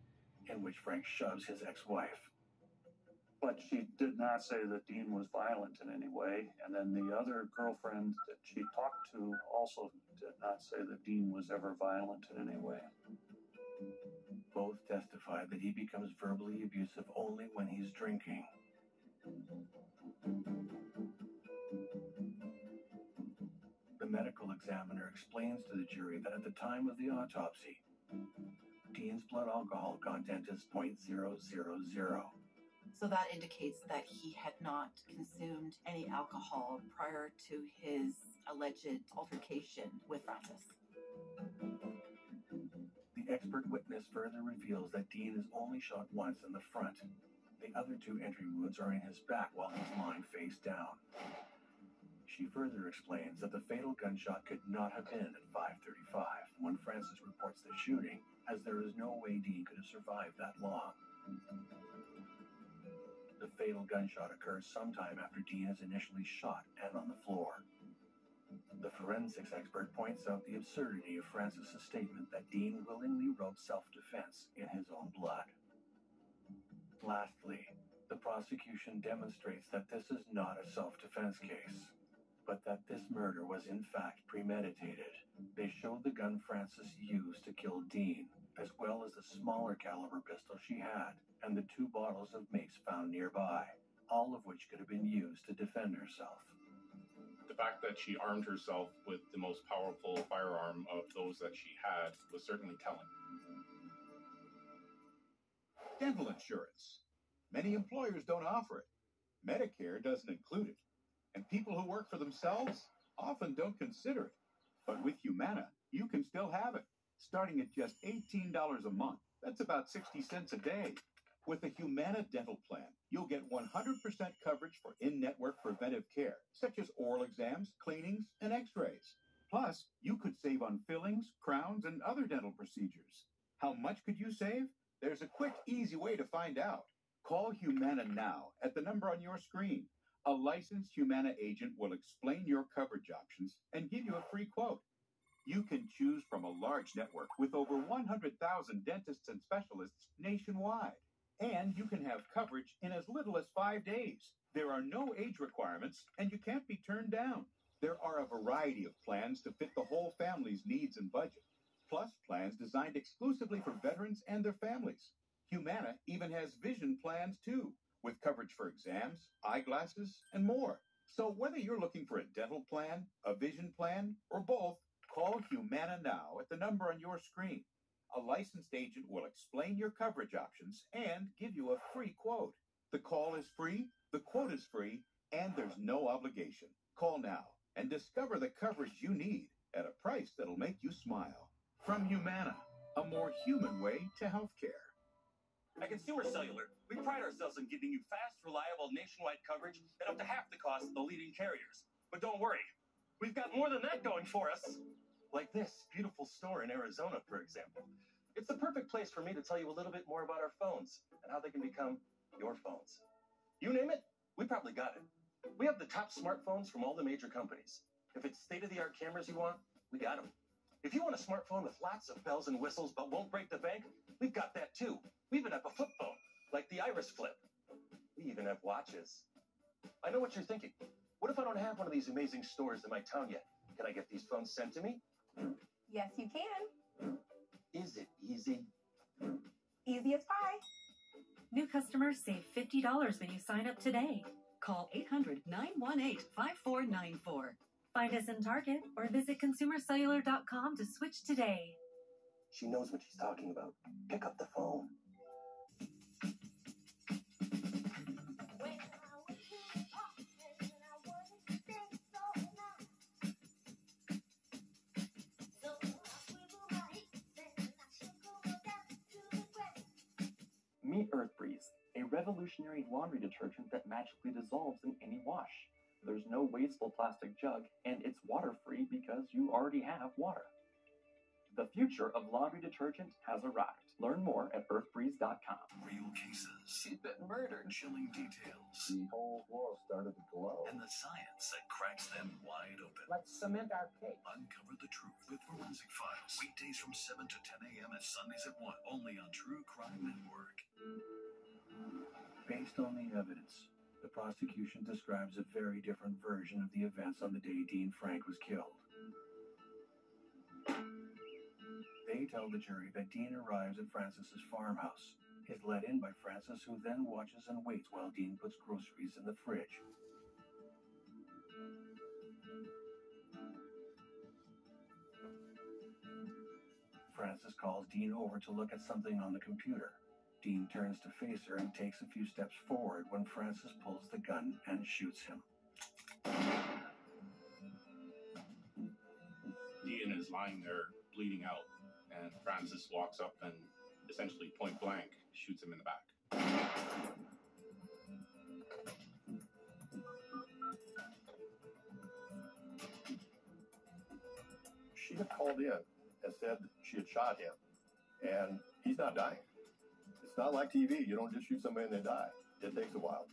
in which Frank shoves his ex-wife. But she did not say that Dean was violent in any way, and then the other girlfriend that she talked to also did not say that Dean was ever violent in any way. Both testify that he becomes verbally abusive only when he's drinking. The medical examiner explains to the jury that at the time of the autopsy, Dean's blood alcohol content is 0.000. So that indicates that he had not consumed any alcohol prior to his alleged altercation with Frances. The expert witness further reveals that Dean is only shot once in the front. The other two entry wounds are in his back while he's lying face down. She further explains that the fatal gunshot could not have been at 5:35 when Frances reports the shooting, as there is no way Dean could have survived that long. The fatal gunshot occurs sometime after Dean is initially shot and on the floor. The forensics expert points out the absurdity of Frances' statement that Dean willingly wrote self-defense in his own blood. Lastly, the prosecution demonstrates that this is not a self-defense case, but that this murder was in fact premeditated. They showed the gun Frances used to kill Dean, as well as the smaller caliber pistol she had, and the 2 bottles of mace found nearby, all of which could have been used to defend herself. The fact that she armed herself with the most powerful firearm of those that she had was certainly telling. Dental insurance. Many employers don't offer it. Medicare doesn't include it. And people who work for themselves often don't consider it. But with Humana, you can still have it, starting at just $18 a month. That's about 60 cents a day. With the Humana dental plan, you'll get 100% coverage for in-network preventive care, such as oral exams, cleanings, and x-rays. Plus, you could save on fillings, crowns, and other dental procedures. How much could you save? There's a quick, easy way to find out. Call Humana now at the number on your screen. A licensed Humana agent will explain your coverage options and give you a free quote. You can choose from a large network with over 100,000 dentists and specialists nationwide. And you can have coverage in as little as 5 days. There are no age requirements, and you can't be turned down. There are a variety of plans to fit the whole family's needs and budget, plus plans designed exclusively for veterans and their families. Humana even has vision plans, too, with coverage for exams, eyeglasses, and more. So whether you're looking for a dental plan, a vision plan, or both, call Humana now at the number on your screen. A licensed agent will explain your coverage options and give you a free quote. The call is free, the quote is free, and there's no obligation. Call now and discover the coverage you need at a price that'll make you smile. From Humana, a more human way to healthcare. At Consumer Cellular, we pride ourselves on giving you fast, reliable, nationwide coverage at up to half the cost of the leading carriers. But don't worry, we've got more than that going for us. Like this beautiful store in Arizona, for example. It's the perfect place for me to tell you a little bit more about our phones and how they can become your phones. You name it, we probably got it. We have the top smartphones from all the major companies. If it's state-of-the-art cameras you want, we got them. If you want a smartphone with lots of bells and whistles but won't break the bank, we've got that too. We even have a flip phone, like the Iris Flip. We even have watches. I know what you're thinking. What if I don't have one of these amazing stores in my town yet? Can I get these phones sent to me? Yes, you can. Is it easy? Easy as pie. New customers save $50 when you sign up today. Call 800-918-5494. Find us in Target or visit consumercellular.com to switch today. She knows what she's talking about. Pick up the phone. Meet yrdd, a revolutionary laundry detergent that magically dissolves in any wash. There's no wasteful plastic jug, and it's water-free because you already have water. The future of laundry detergent has arrived. Learn more at yrdd.com. Real cases. She'd been murdered. Chilling details. The whole world started to glow. And the science that cracks them wide open. Let's cement our case. Uncover the truth with Forensic Files. Weekdays from 7 to 10 a.m. and Sundays at 1. Only on True Crime Network. Based on the evidence, the prosecution describes a very different version of the events on the day Dean Frank was killed. They tell the jury that Dean arrives at Francis's farmhouse, is let in by Francis, who then watches and waits while Dean puts groceries in the fridge. Francis calls Dean over to look at something on the computer. Dean turns to face her and takes a few steps forward when Francis pulls the gun and shoots him. Dean is lying there bleeding out, and Francis walks up and essentially point blank shoots him in the back. She had called in and said that she had shot him, and he's not dying. It's not like TV. You don't just shoot somebody and they die. It takes a while.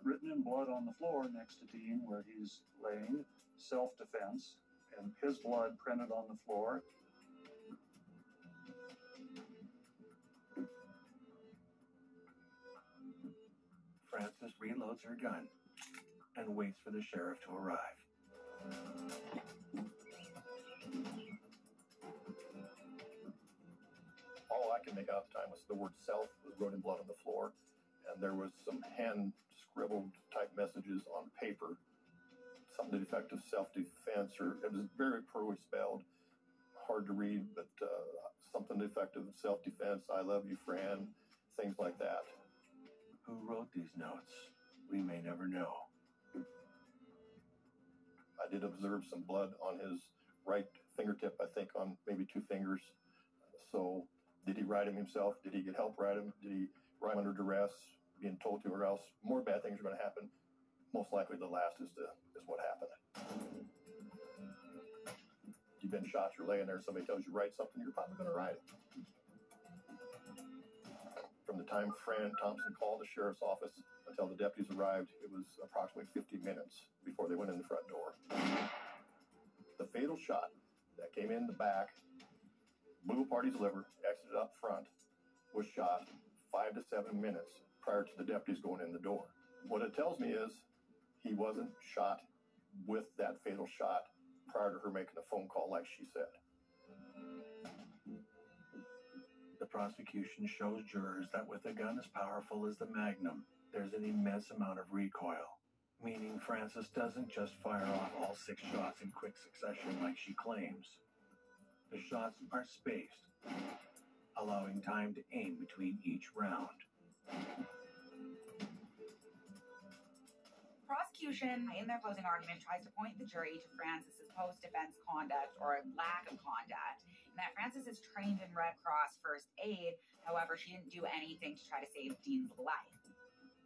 Written in blood on the floor next to Dean where he's laying, self-defense, and his blood printed on the floor. Francis reloads her gun and waits for the sheriff to arrive. All I can make out at the time was the word self was wrote in blood on the floor, and there was some hand scribbled type messages on paper, something to the effect of self-defense, or it was very poorly spelled, hard to read, but something to the effect of self-defense, I love you, friend, things like that. Who wrote these notes? We may never know. I did observe some blood on his right fingertip, I think on maybe 2 fingers. So did he write him himself? Did he get help write him? Did he write him under duress, being told to, or else more bad things are going to happen? Most likely the last is what happened. You've been shot, you're laying there, somebody tells you write something, you're probably going to write it. From the time Fran Thompson called the sheriff's office until the deputies arrived, it was approximately 50 minutes before they went in the front door. The fatal shot that came in the back, blew apart his liver, exited up front, was shot 5 to 7 minutes prior to the deputies going in the door. What it tells me is he wasn't shot with that fatal shot prior to her making a phone call like she said. The prosecution shows jurors that with a gun as powerful as the Magnum, there's an immense amount of recoil, meaning Frances doesn't just fire off all 6 shots in quick succession like she claims. The shots are spaced, allowing time to aim between each round. Prosecution, in their closing argument, tries to point the jury to Frances's post-defense conduct or lack of conduct, and that Frances is trained in Red Cross first aid. However, she didn't do anything to try to save Dean's life.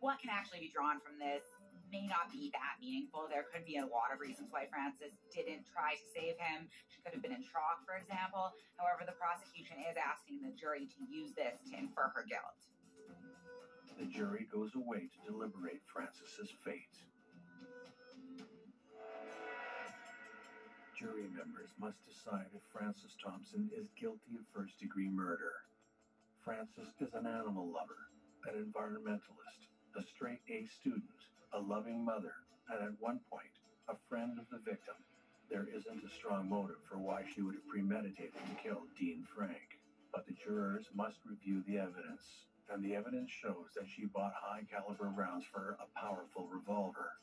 What can actually be drawn from this may not be that meaningful. There could be a lot of reasons why Frances didn't try to save him. She could have been in shock, for example. However, the prosecution is asking the jury to use this to infer her guilt. The jury goes away to deliberate Frances's fate. Jury members must decide if Frances Thompson is guilty of first-degree murder. Frances is an animal lover, an environmentalist, a straight-A student, a loving mother, and at one point, a friend of the victim. There isn't a strong motive for why she would have premeditated to kill Dean Frank, but the jurors must review the evidence, and the evidence shows that she bought high-caliber rounds for a powerful revolver.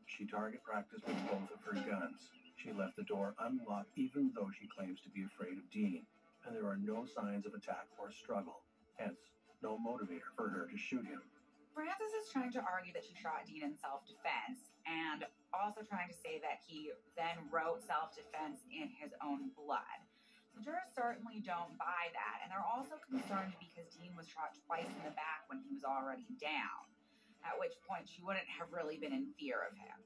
She target practiced with both of her guns. She left the door unlocked even though she claims to be afraid of Dean, and there are no signs of attack or struggle, hence no motivator for her to shoot him. Frances is trying to argue that she shot Dean in self-defense, and also trying to say that he then wrote self-defense in his own blood. The jurors certainly don't buy that, and they're also concerned because Dean was shot twice in the back when he was already down, at which point she wouldn't have really been in fear of him.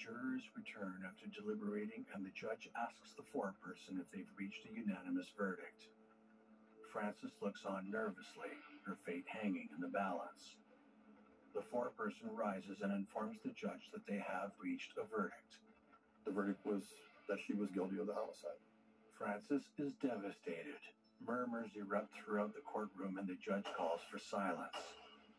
Jurors return after deliberating, and the judge asks the foreperson if they've reached a unanimous verdict. Frances looks on nervously, her fate hanging in the balance. The foreperson rises and informs the judge that they have reached a verdict. The verdict was that she was guilty of the homicide. Frances is devastated. Murmurs erupt throughout the courtroom, and the judge calls for silence.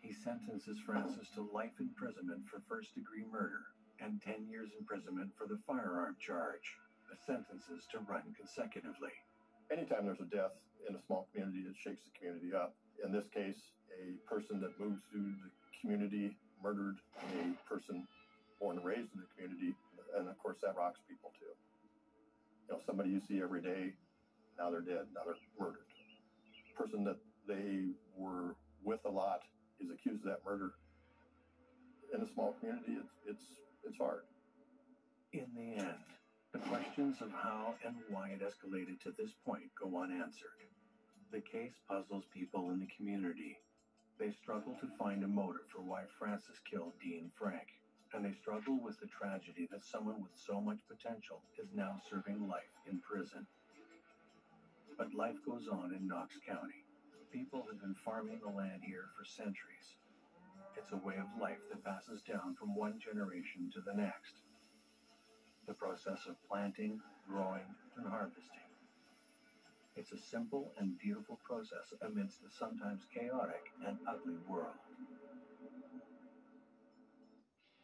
He sentences Frances to life imprisonment for first-degree murder and 10 years imprisonment for the firearm charge, the sentences to run consecutively. Anytime there's a death in a small community, it shakes the community up. In this case, a person that moves through the community murdered a person born and raised in the community, and of course that rocks people too. You know, somebody you see every day, now they're dead, now they're murdered. A person that they were with a lot is accused of that murder. In a small community, it's hard. In the end, the questions of how and why it escalated to this point go unanswered. The case puzzles people in the community. They struggle to find a motive for why Frances killed Dean Frank, and they struggle with the tragedy that someone with so much potential is now serving life in prison. But life goes on in Knox County. People have been farming the land here for centuries. It's a way of life that passes down from one generation to the next. The process of planting, growing, and harvesting. It's a simple and beautiful process amidst a sometimes chaotic and ugly world.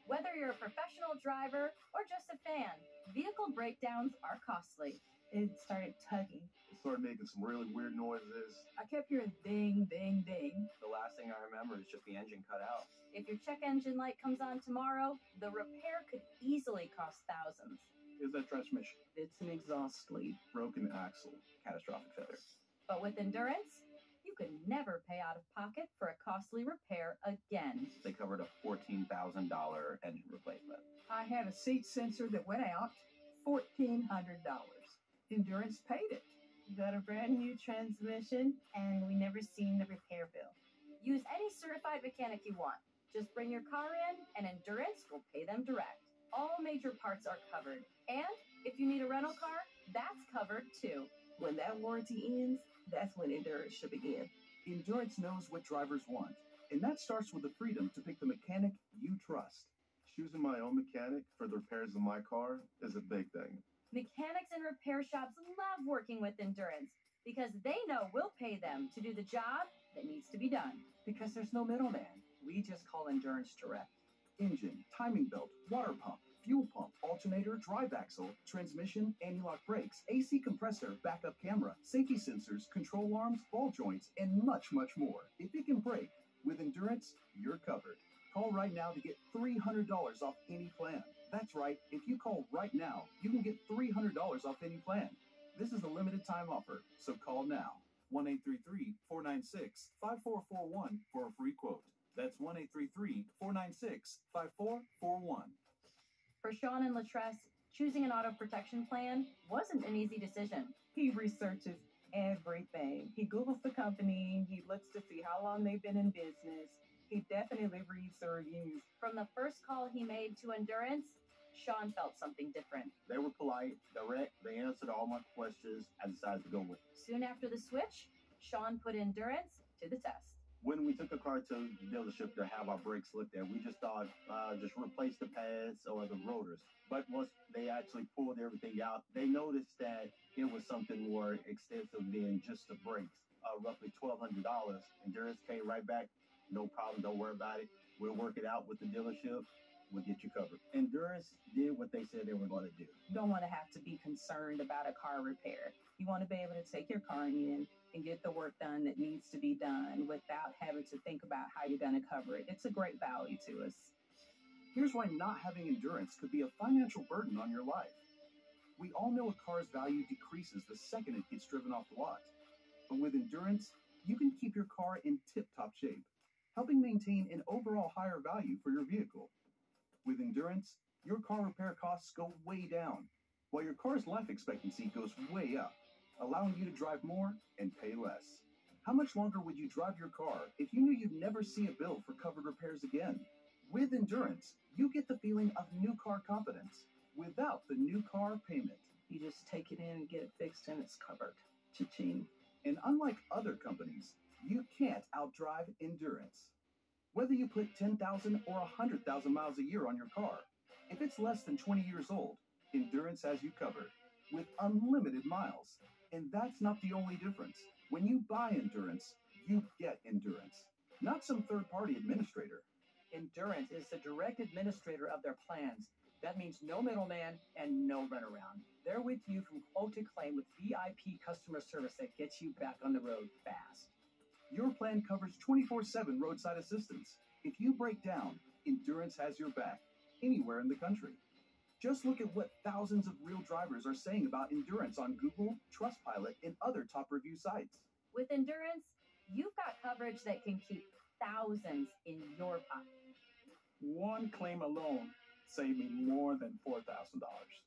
Whether you're a professional driver or just a fan, vehicle breakdowns are costly. It started tugging. It started making some really weird noises. I kept hearing ding, ding, ding. The last thing I remember is just the engine cut out. If your check engine light comes on tomorrow, the repair could easily cost thousands. Is that transmission? It's an exhaust leak. Broken axle. Catastrophic failure. But with Endurance, you could never pay out of pocket for a costly repair again. They covered a $14,000 engine replacement. I had a seat sensor that went out, $1,400. Endurance paid it. You got a brand new transmission, and we never seen the repair bill. Use any certified mechanic you want. Just bring your car in, and Endurance will pay them direct. All major parts are covered. And if you need a rental car, that's covered too. When that warranty ends, that's when Endurance should begin. Endurance knows what drivers want, and that starts with the freedom to pick the mechanic you trust. Choosing my own mechanic for the repairs of my car is a big thing. Mechanics and repair shops love working with Endurance because they know we'll pay them to do the job that needs to be done. Because there's no middleman. We just call Endurance direct. Engine, timing belt, water pump, fuel pump, alternator, drive axle, transmission, anti-lock brakes, AC compressor, backup camera, safety sensors, control arms, ball joints, and much, much more. If it can break, with Endurance, you're covered. Call right now to get $300 off any plan. That's right, if you call right now, you can get $300 off any plan. This is a limited time offer, so call now. 1-833-496-5441 for a free quote. That's 1-833-496-5441. For Sean and Latress, choosing an auto protection plan wasn't an easy decision. He researches everything. He Googles the company. He looks to see how long they've been in business. He definitely reads the reviews. From the first call he made to Endurance, Sean felt something different. They were polite, direct, they answered all my questions. I decided to go with it. Soon after the switch, Sean put Endurance to the test. When we took a car to the dealership to have our brakes looked at, we just thought just replace the pads or the rotors. But once they actually pulled everything out, they noticed that it was something more extensive than just the brakes. Roughly $1,200. Endurance came right back. No problem. Don't worry about it. We'll work it out with the dealership. We'll get you covered. Endurance did what they said they were going to do. You don't want to have to be concerned about a car repair. You want to be able to take your car in and get the work done that needs to be done without having to think about how you're going to cover it. It's a great value to us. Here's why not having Endurance could be a financial burden on your life. We all know a car's value decreases the second it gets driven off the lot. But with Endurance, you can keep your car in tip-top shape, helping maintain an overall higher value for your vehicle. With Endurance, your car repair costs go way down, while your car's life expectancy goes way up, allowing you to drive more and pay less. How much longer would you drive your car if you knew you'd never see a bill for covered repairs again? With Endurance, you get the feeling of new car confidence without the new car payment. You just take it in and get it fixed and it's covered. Cha-ching. And unlike other companies, you can't outdrive Endurance. Whether you put 10,000 or 100,000 miles a year on your car, if it's less than 20 years old, Endurance has you covered with unlimited miles. And that's not the only difference. When you buy Endurance, you get Endurance, not some third-party administrator. Endurance is the direct administrator of their plans. That means no middleman and no runaround. They're with you from quote to claim with VIP customer service that gets you back on the road fast. Your plan covers 24/7 roadside assistance. If you break down, Endurance has your back, anywhere in the country. Just look at what thousands of real drivers are saying about Endurance on Google, Trustpilot, and other top review sites. With Endurance, you've got coverage that can keep thousands in your pocket. One claim alone saved me more than $4,000.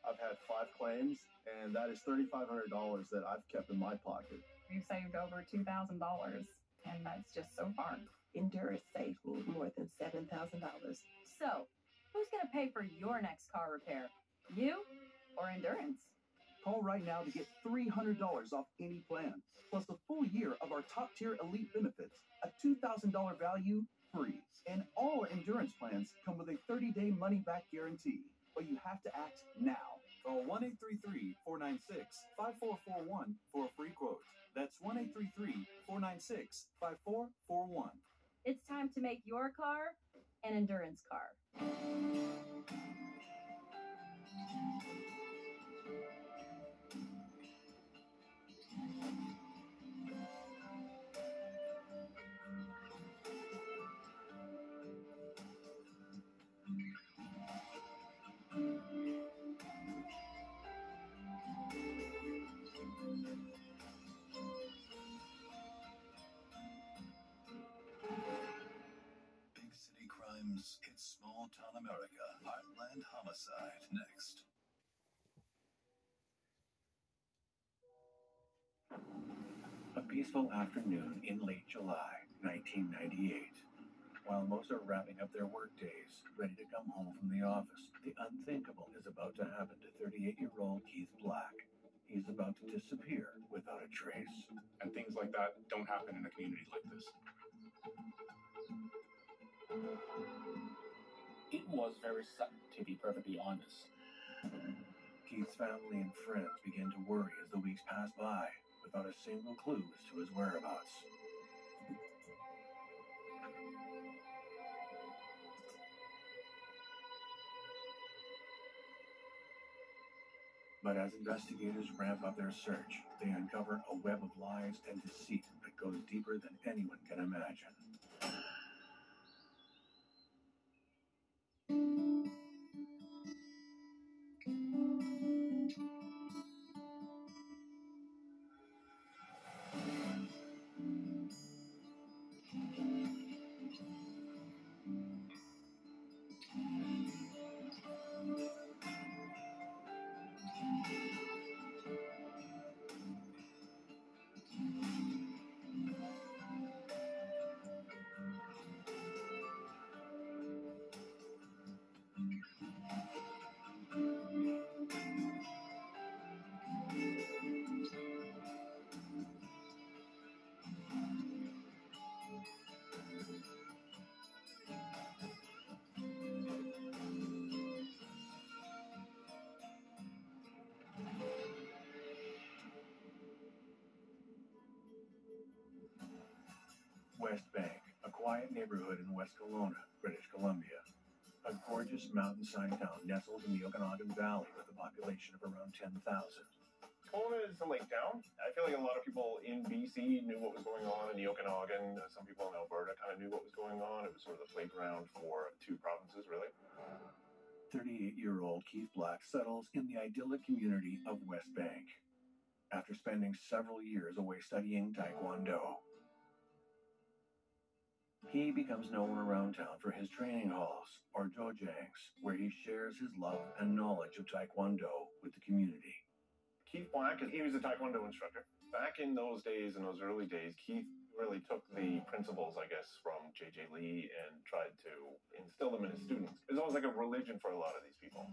I've had 5 claims, and that is $3,500 that I've kept in my pocket. We've saved over $2,000, and that's just so far. Endurance saved me more than $7,000. So, who's going to pay for your next car repair? You or Endurance? Call right now to get $300 off any plan, plus a full year of our top-tier elite benefits, a $2,000 value free. And all Endurance plans come with a 30-day money-back guarantee. But you have to act now. Call 1-833-496-5441 for a free quote. That's 1-833-496-5441. It's time to make your car an Endurance car. Homicide next. A peaceful afternoon in late July, 1998. While most are wrapping up their workdays, ready to come home from the office, the unthinkable is about to happen to 38-year-old Keith Black. He's about to disappear without a trace. And things like that don't happen in a community like this. It was very sudden, to be perfectly honest. Keith's family and friends begin to worry as the weeks pass by, without a single clue as to his whereabouts. But as investigators ramp up their search, they uncover a web of lies and deceit that goes deeper than anyone can imagine. West Bank, a quiet neighborhood in West Kelowna, British Columbia. A gorgeous mountainside town nestled in the Okanagan Valley with a population of around 10,000. Kelowna is a lake town. I feel like a lot of people in BC knew what was going on in the Okanagan. Some people in Alberta kind of knew what was going on. It was sort of the playground for two provinces, really. 38-year-old Keith Black settles in the idyllic community of West Bank after spending several years away studying Taekwondo. He becomes known around town for his training halls, or dojangs, where he shares his love and knowledge of Taekwondo with the community. Keith Black, he was a Taekwondo instructor. Back in those days, in those early days, Keith really took the principles, I guess, from J.J. Lee and tried to instill them in his students. It was almost like a religion for a lot of these people.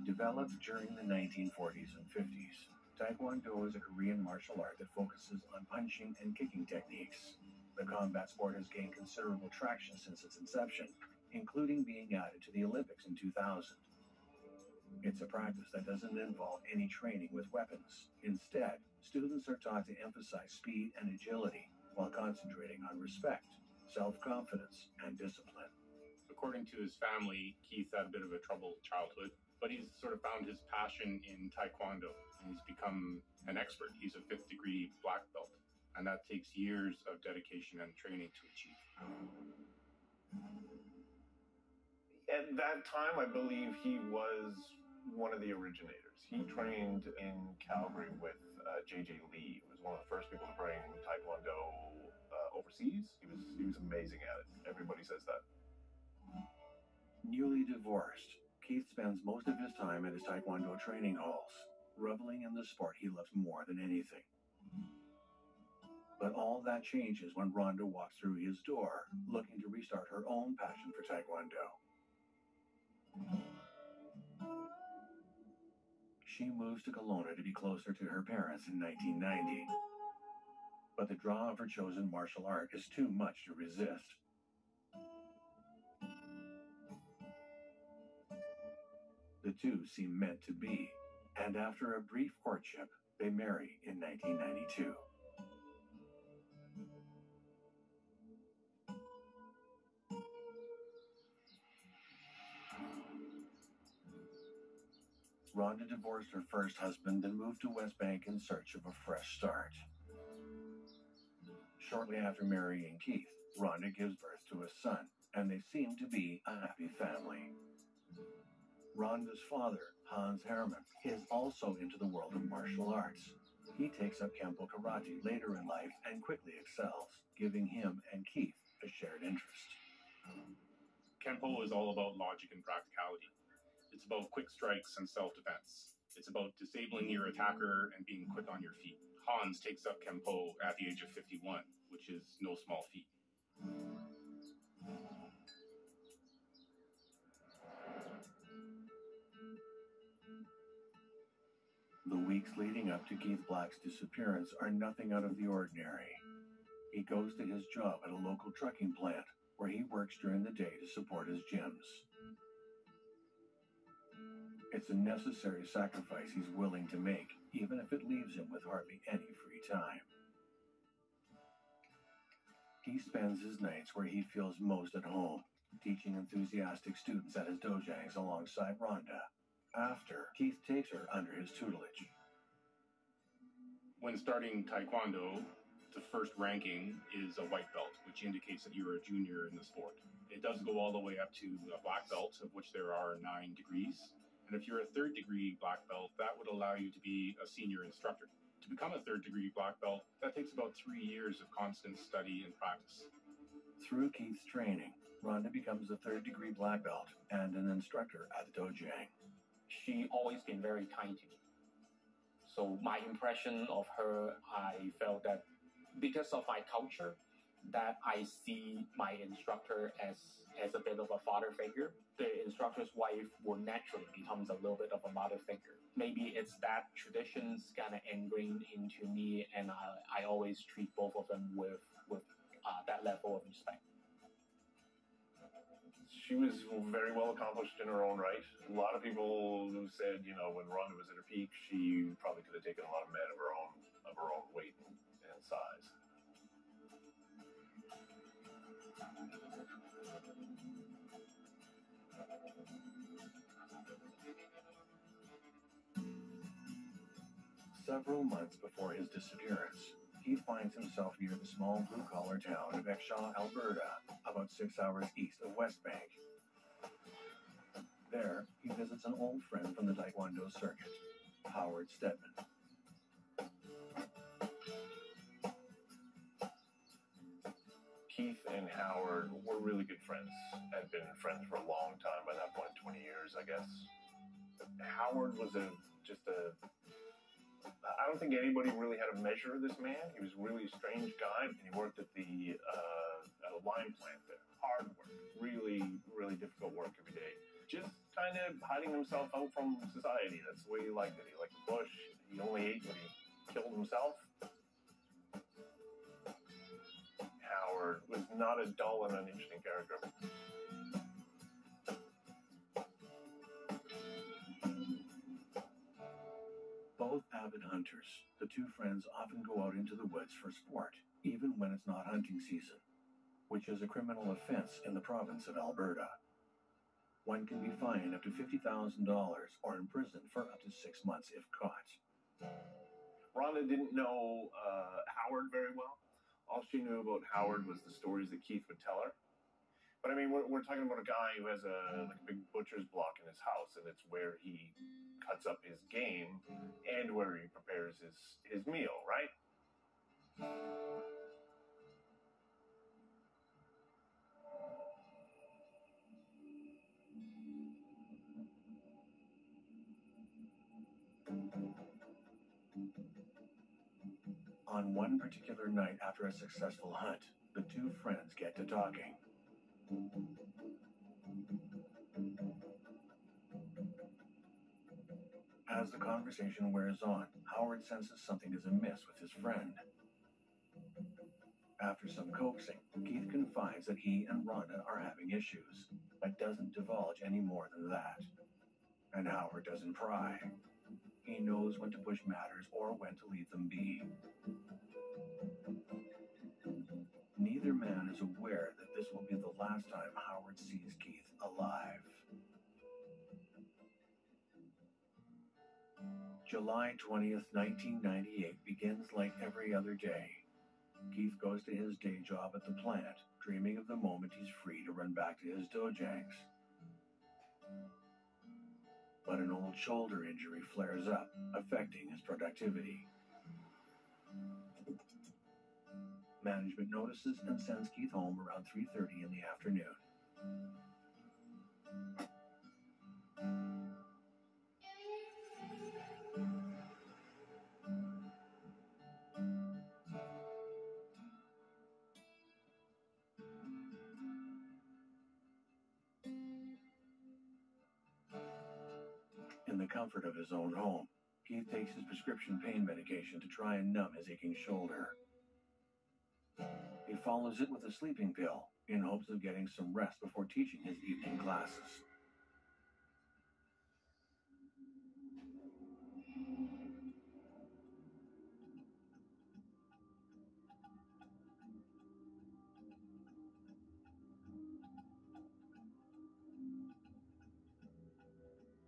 Developed during the 1940s and 50s, Taekwondo is a Korean martial art that focuses on punching and kicking techniques. The combat sport has gained considerable traction since its inception, including being added to the Olympics in 2000. It's a practice that doesn't involve any training with weapons. Instead, students are taught to emphasize speed and agility while concentrating on respect, self-confidence, and discipline. According to his family, Keith had a bit of a troubled childhood, but he's sort of found his passion in Taekwondo, and he's become an expert. He's a 5th degree black belt. And that takes years of dedication and training to achieve. At that time, I believe he was one of the originators. He trained in Calgary with J.J. Lee, who was one of the first people to bring Taekwondo overseas. He was amazing at it. Everybody says that. Newly divorced, Keith spends most of his time at his Taekwondo training halls, reveling in the sport he loves more than anything. But all that changes when Rhonda walks through his door, looking to restart her own passion for Taekwondo. She moves to Kelowna to be closer to her parents in 1990. But the draw of her chosen martial art is too much to resist. The two seem meant to be, and after a brief courtship, they marry in 1992. Rhonda divorced her first husband and moved to West Bank in search of a fresh start. Shortly after marrying Keith, Rhonda gives birth to a son, and they seem to be a happy family. Rhonda's father, Hans Herman, is also into the world of martial arts. He takes up Kempo karate later in life and quickly excels, giving him and Keith a shared interest. Kempo is all about logic and practicality. It's about quick strikes and self-defense. It's about disabling your attacker and being quick on your feet. Hans takes up Kempo at the age of 51, which is no small feat. The weeks leading up to Keith Black's disappearance are nothing out of the ordinary. He goes to his job at a local trucking plant, where he works during the day to support his gyms. It's a necessary sacrifice he's willing to make, even if it leaves him with hardly any free time. He spends his nights where he feels most at home, teaching enthusiastic students at his dojangs alongside Rhonda. After, Keith takes her under his tutelage. When starting Taekwondo, the first ranking is a white belt, which indicates that you're a junior in the sport. It does go all the way up to a black belt, of which there are 9 degrees. And if you're a 3rd degree black belt, that would allow you to be a senior instructor. To become a 3rd degree black belt, that takes about 3 years of constant study and practice. Through Keith's training, Rhonda becomes a 3rd degree black belt and an instructor at the dojang. She always been very kind to me. So my impression of her, I felt that because of my culture, that I see my instructor as a bit of a father figure. The instructor's wife will naturally becomes a little bit of a mother figure. Maybe it's that traditions kind of ingrained into me, and I always treat both of them with that level of respect. She was very well accomplished in her own right. A lot of people who said, you know, when Rhonda was at her peak, she probably could have taken a lot of men of her own weight and size. Several months before his disappearance, he finds himself near the small blue-collar town of Exshaw, Alberta, about 6 hours east of West Bank. There, he visits an old friend from the Taekwondo circuit, Howard Stedman. Keith and Howard were really good friends. Had been friends for a long time, by that point, 20 years, I guess. Howard was I don't think anybody really had a measure of this man. He was a really strange guy, and he worked at at a lime plant there. Hard work, really, really difficult work every day. Just kind of hiding himself out from society. That's the way he liked it. He liked the bush. He only ate when he killed himself. Howard was not a dull and uninteresting character. Both avid hunters, the two friends often go out into the woods for sport, even when it's not hunting season, which is a criminal offense in the province of Alberta. One can be fined up to $50,000 or imprisoned for up to 6 months if caught. Rhonda didn't know Howard very well. All she knew about Howard was the stories that Keith would tell her. But I mean, we're talking about a guy who has a big butcher's block in his house, and it's where he cuts up his game and where he prepares his meal, right? On one particular night after a successful hunt, the two friends get to talking. As the conversation wears on, Howard senses something is amiss with his friend. After some coaxing, Keith confides that he and Rhonda are having issues, but doesn't divulge any more than that. And Howard doesn't pry. He knows when to push matters or when to leave them be. Neither man is aware that this will be the last time Howard sees Keith alive. July 20th, 1998 begins like every other day. Keith goes to his day job at the plant, dreaming of the moment he's free to run back to his dojangs. But an old shoulder injury flares up, affecting his productivity. Management notices and sends Keith home around 3:30 in the afternoon. In the comfort of his own home, Keith takes his prescription pain medication to try and numb his aching shoulder. He follows it with a sleeping pill in hopes of getting some rest before teaching his evening classes.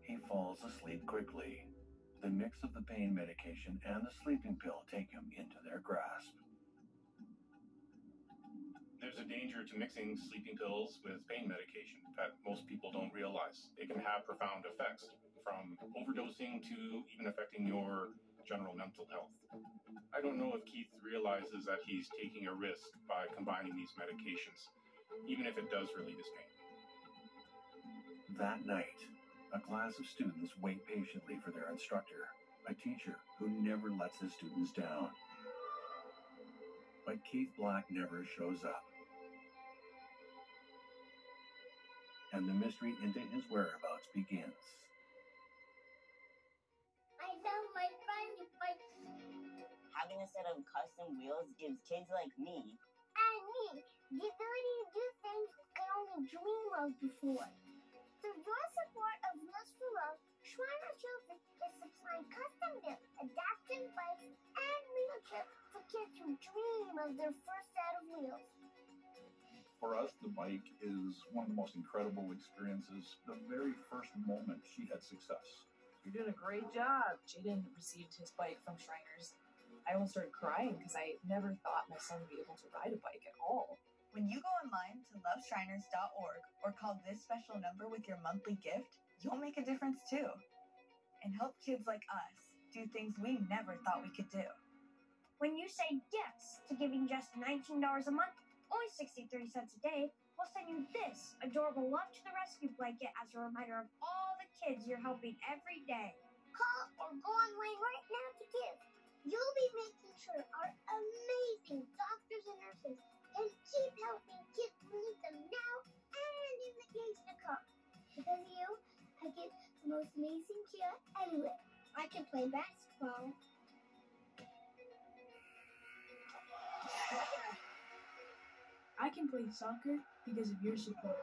He falls asleep quickly. The mix of the pain medication and the sleeping pill take him into their grasp. There's a danger to mixing sleeping pills with pain medication that most people don't realize. It can have profound effects, from overdosing to even affecting your general mental health. I don't know if Keith realizes that he's taking a risk by combining these medications, even if it does relieve his pain. That night, a class of students wait patiently for their instructor, a teacher who never lets his students down. But Keith Black never shows up. And the mystery into his whereabouts begins. I love my friendly bikes. Having a set of custom wheels gives kids like me And me the ability to do things I could only dream of before. Through your support of Wheels for Love, Shriner Children is supplying custom-built adaptive bikes and wheelchairs for kids who dream of their first set of wheels. For us, the bike is one of the most incredible experiences. The very first moment she had success. You're doing a great job. Jaden received his bike from Shriners. I almost started crying because I never thought my son would be able to ride a bike at all. When you go online to loveshriners.org or call this special number with your monthly gift, you'll make a difference too. And help kids like us do things we never thought we could do. When you say yes to giving just $19 a month, only 63 cents a day, we'll send you this adorable Love to the Rescue blanket as a reminder of all the kids you're helping every day. Call or go online right now to give. You'll be making sure our amazing doctors and nurses can keep helping kids who need them now and in the days to come. Because of you, I get the most amazing care anywhere. I can play basketball. I can play soccer because of your support.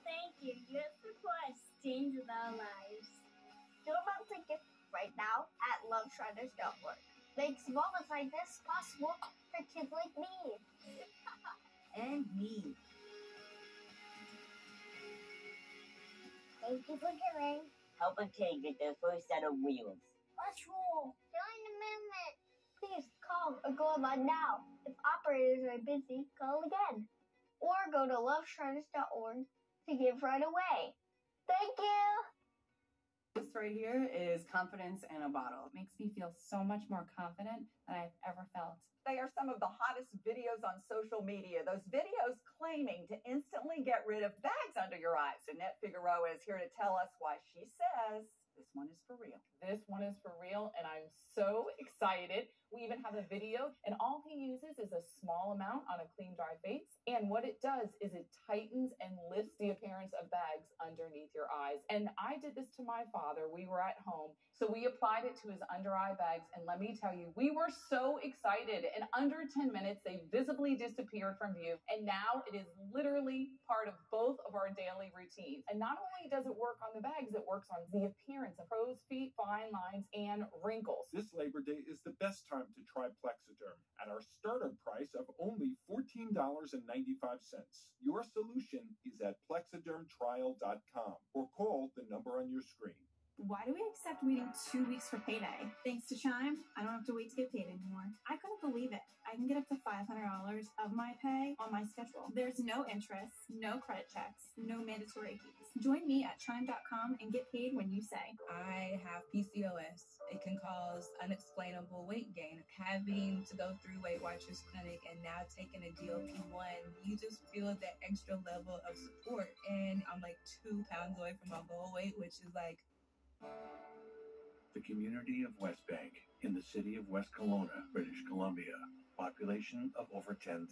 Thank you. Your support changes our lives. Do a monthly gift right now at loveshriners.org. Makes moments like this possible for kids like me. And me. Thank you for giving. help a kid get their first set of wheels. Let's roll. Join the movement. Please call or go online now. If operators are busy, call again. Or go to loveshriners.org to give right away. Thank you. This right here is confidence in a bottle. It makes me feel so much more confident than I've ever felt. They are some of the hottest videos on social media. Those videos claiming to instantly get rid of bags under your eyes. Annette Figueroa is here to tell us why she says this one is for real. This one is for real, and I'm so excited. We even have a video, and all he uses is a small amount on a clean, dry face. And what it does is it tightens and lifts the appearance of bags underneath your eyes. And I did this to my father. We were at home, so we applied it to his under eye bags. And let me tell you, we were so excited. In under 10 minutes, they visibly disappeared from view. And now it is literally part of both of our daily routines. And not only does it work on the bags, it works on the appearance of crow's feet, fine lines, and wrinkles. This Labor Day is the best time to try Plexiderm at our starter price of only $14.95. Your solution is at plexidermtrial.com or call the number on your screen. Why do we accept waiting 2 weeks for payday? Thanks to Chime, I don't have to wait to get paid anymore. I couldn't believe it. I can get up to $500 of my pay on my schedule. There's no interest, no credit checks, no mandatory fees. Join me at chime.com and get paid when you say. I have PCOS. It can cause unexplainable weight gain. Having to go through Weight Watchers Clinic and now taking a GLP-1, you just feel that extra level of support. And I'm like 2 pounds away from my goal weight, which is like, the community of West Bank in the city of West Kelowna, British Columbia, population of over 10,000.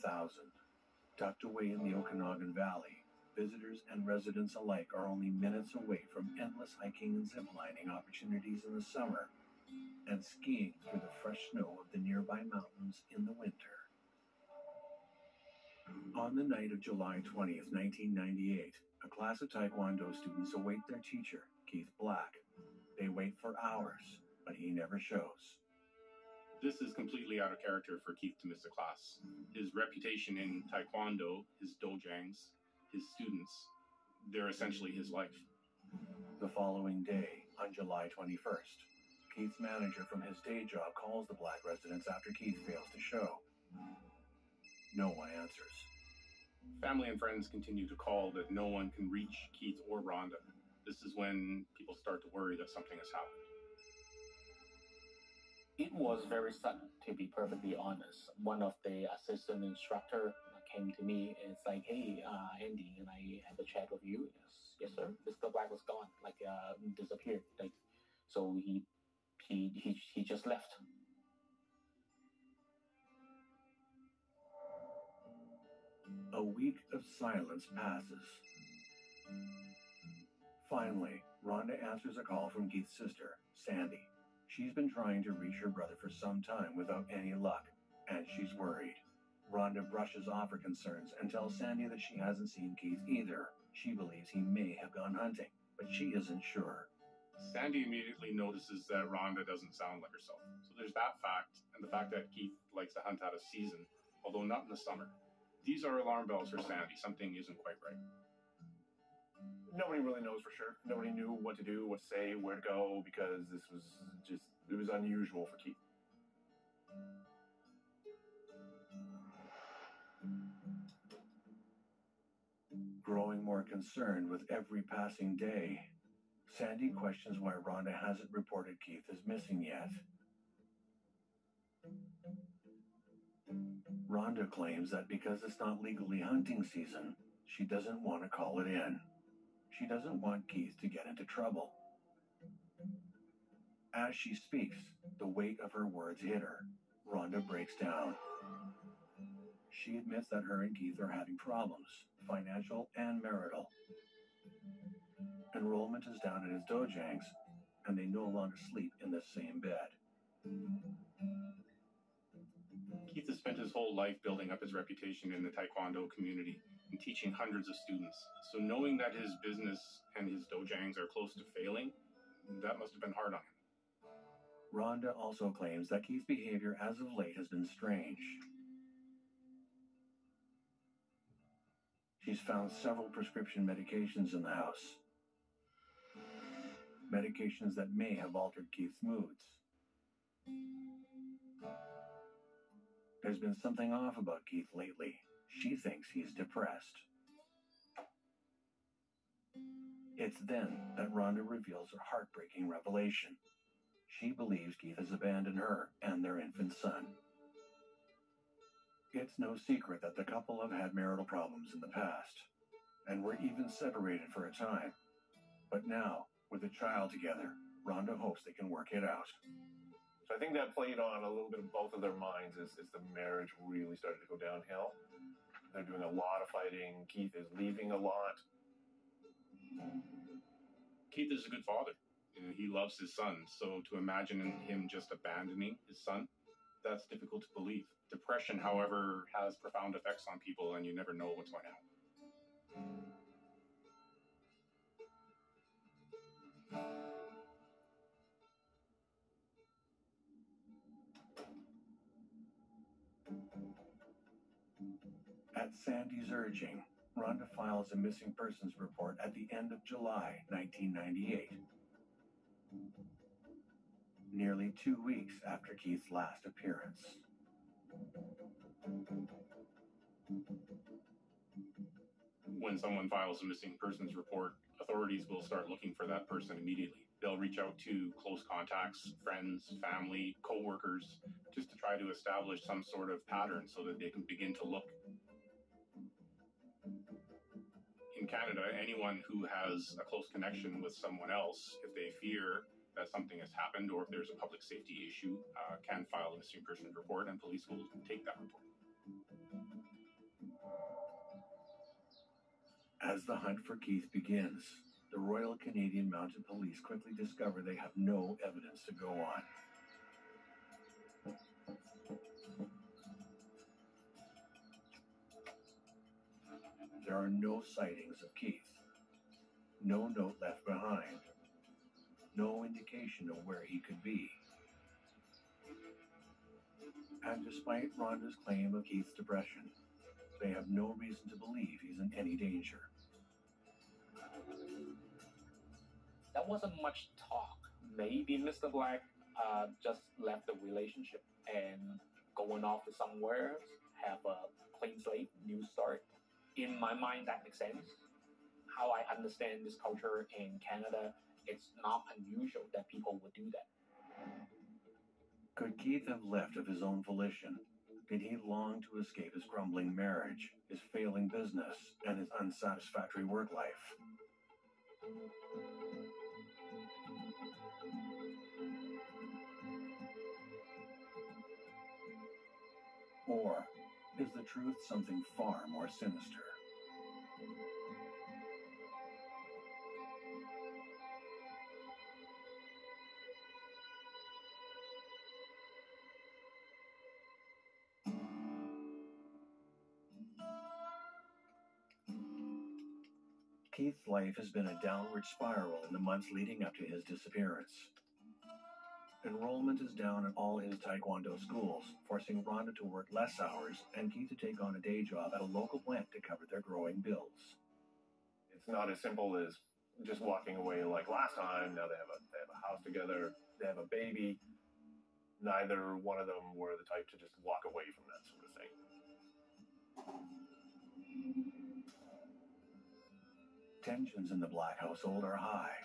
Tucked away in the Okanagan Valley, visitors and residents alike are only minutes away from endless hiking and ziplining opportunities in the summer and skiing through the fresh snow of the nearby mountains in the winter. On the night of July 20th, 1998, a class of Taekwondo students await their teacher, Keith Black. They wait for hours, but he never shows. This is completely out of character for Keith to miss a class. His reputation in Taekwondo, his dojangs, his students, they're essentially his life. The following day, on July 21st, Keith's manager from his day job calls the Black residence after Keith fails to show. No one answers. Family and friends continue to call that no one can reach Keith or Rhonda. This is when people start to worry that something has happened. It was very sudden, to be perfectly honest. One of the assistant instructor came to me and it's like, hey, Andy, can I have a chat with you? Yes, sir. Mr. Black was gone, disappeared. So he just left. A week of silence passes. Finally, Rhonda answers a call from Keith's sister, Sandy. She's been trying to reach her brother for some time without any luck, and she's worried. Rhonda brushes off her concerns and tells Sandy that she hasn't seen Keith either. She believes he may have gone hunting, but she isn't sure. Sandy immediately notices that Rhonda doesn't sound like herself. So there's that fact, and the fact that Keith likes to hunt out of season, although not in the summer. These are alarm bells for Sandy. Something isn't quite right. Nobody really knows for sure. Nobody knew what to do, what to say, where to go, because it was unusual for Keith. Growing more concerned with every passing day, Sandy questions why Rhonda hasn't reported Keith as missing yet. Rhonda claims that because it's not legally hunting season, she doesn't want to call it in. She doesn't want Keith to get into trouble. As she speaks, the weight of her words hit her. Rhonda breaks down. She admits that her and Keith are having problems, financial and marital. Enrollment is down at his dojangs, and they no longer sleep in the same bed. Keith has spent his whole life building up his reputation in the Taekwondo community and teaching hundreds of students. So knowing that his business and his dojangs are close to failing, that must have been hard on him. Rhonda also claims that Keith's behavior as of late has been strange. She's found several prescription medications in the house. Medications that may have altered Keith's moods. There's been something off about Keith lately. She thinks he's depressed. It's then that Rhonda reveals her heartbreaking revelation. She believes Keith has abandoned her and their infant son. It's no secret that the couple have had marital problems in the past, and were even separated for a time. But now, with a child together, Rhonda hopes they can work it out. So I think that played on a little bit of both of their minds as the marriage really started to go downhill. They're doing a lot of fighting. Keith is leaving a lot. Keith is a good father. He loves his son. So to imagine him just abandoning his son, that's difficult to believe. Depression, however, has profound effects on people, and you never know what's going to happen. At Sandy's urging, Rhonda files a missing persons report at the end of July 1998. Nearly 2 weeks after Keith's last appearance. When someone files a missing persons report, authorities will start looking for that person immediately. They'll reach out to close contacts, friends, family, co-workers, just to try to establish some sort of pattern so that they can begin to look. In Canada, anyone who has a close connection with someone else, if they fear that something has happened or if there's a public safety issue, can file a missing persons report, and police will take that report. As the hunt for Keith begins, the Royal Canadian Mounted Police quickly discover they have no evidence to go on. There are no sightings of Keith, no note left behind, no indication of where he could be. And despite Rhonda's claim of Keith's depression, they have no reason to believe he's in any danger. There wasn't much talk. Maybe Mr. Black just left the relationship and going off to somewhere, have a clean slate, new start. In my mind, that makes sense. How I understand this culture in Canada, it's not unusual that people would do that. Could Keith have left of his own volition? Did he long to escape his crumbling marriage, his failing business, and his unsatisfactory work life? Or is the truth something far more sinister? Keith's life has been a downward spiral in the months leading up to his disappearance. Enrollment is down at all his Taekwondo schools, forcing Rhonda to work less hours and Keith to take on a day job at a local plant to cover their growing bills. It's not as simple as just walking away like last time. Now they have a house together, they have a baby. Neither one of them were the type to just walk away from that sort of thing. Tensions in the Black household are high,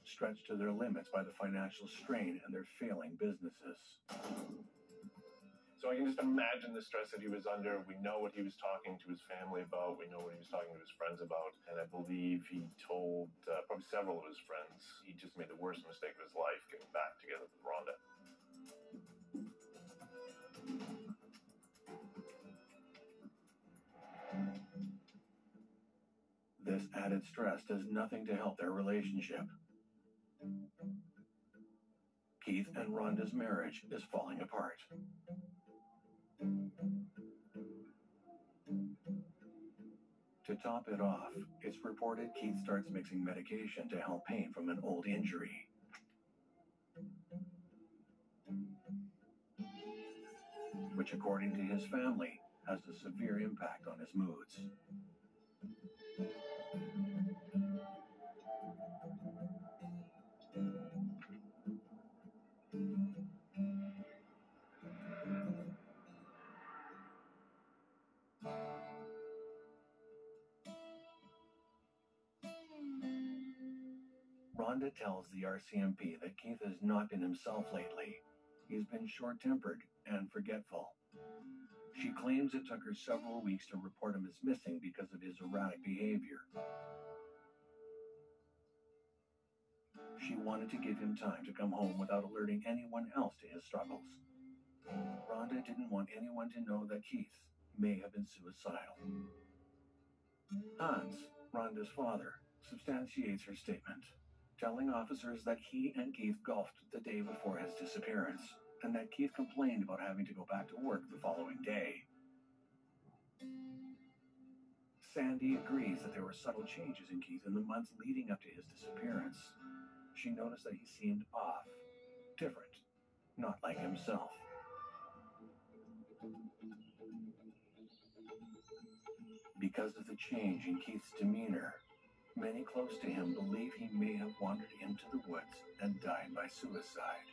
stretched to their limits by the financial strain and their failing businesses. So I can just imagine the stress that he was under. We know what he was talking to his family about. We know what he was talking to his friends about. And I believe he told probably several of his friends he just made the worst mistake of his life getting back together with Rhonda. This added stress does nothing to help their relationship. Keith and Rhonda's marriage is falling apart. To top it off, it's reported Keith starts mixing medication to help pain from an old injury. Which, according to his family, has a severe impact on his moods. Rhonda tells the RCMP that Keith has not been himself lately. He's been short-tempered and forgetful. She claims it took her several weeks to report him as missing because of his erratic behavior. She wanted to give him time to come home without alerting anyone else to his struggles. Rhonda didn't want anyone to know that Keith may have been suicidal. Hans, Rhonda's father, substantiates her statement, telling officers that he and Keith golfed the day before his disappearance, and that Keith complained about having to go back to work the following day. Sandy agrees that there were subtle changes in Keith in the months leading up to his disappearance. She noticed that he seemed off, different, not like himself. Because of the change in Keith's demeanor, many close to him believe he may have wandered into the woods and died by suicide.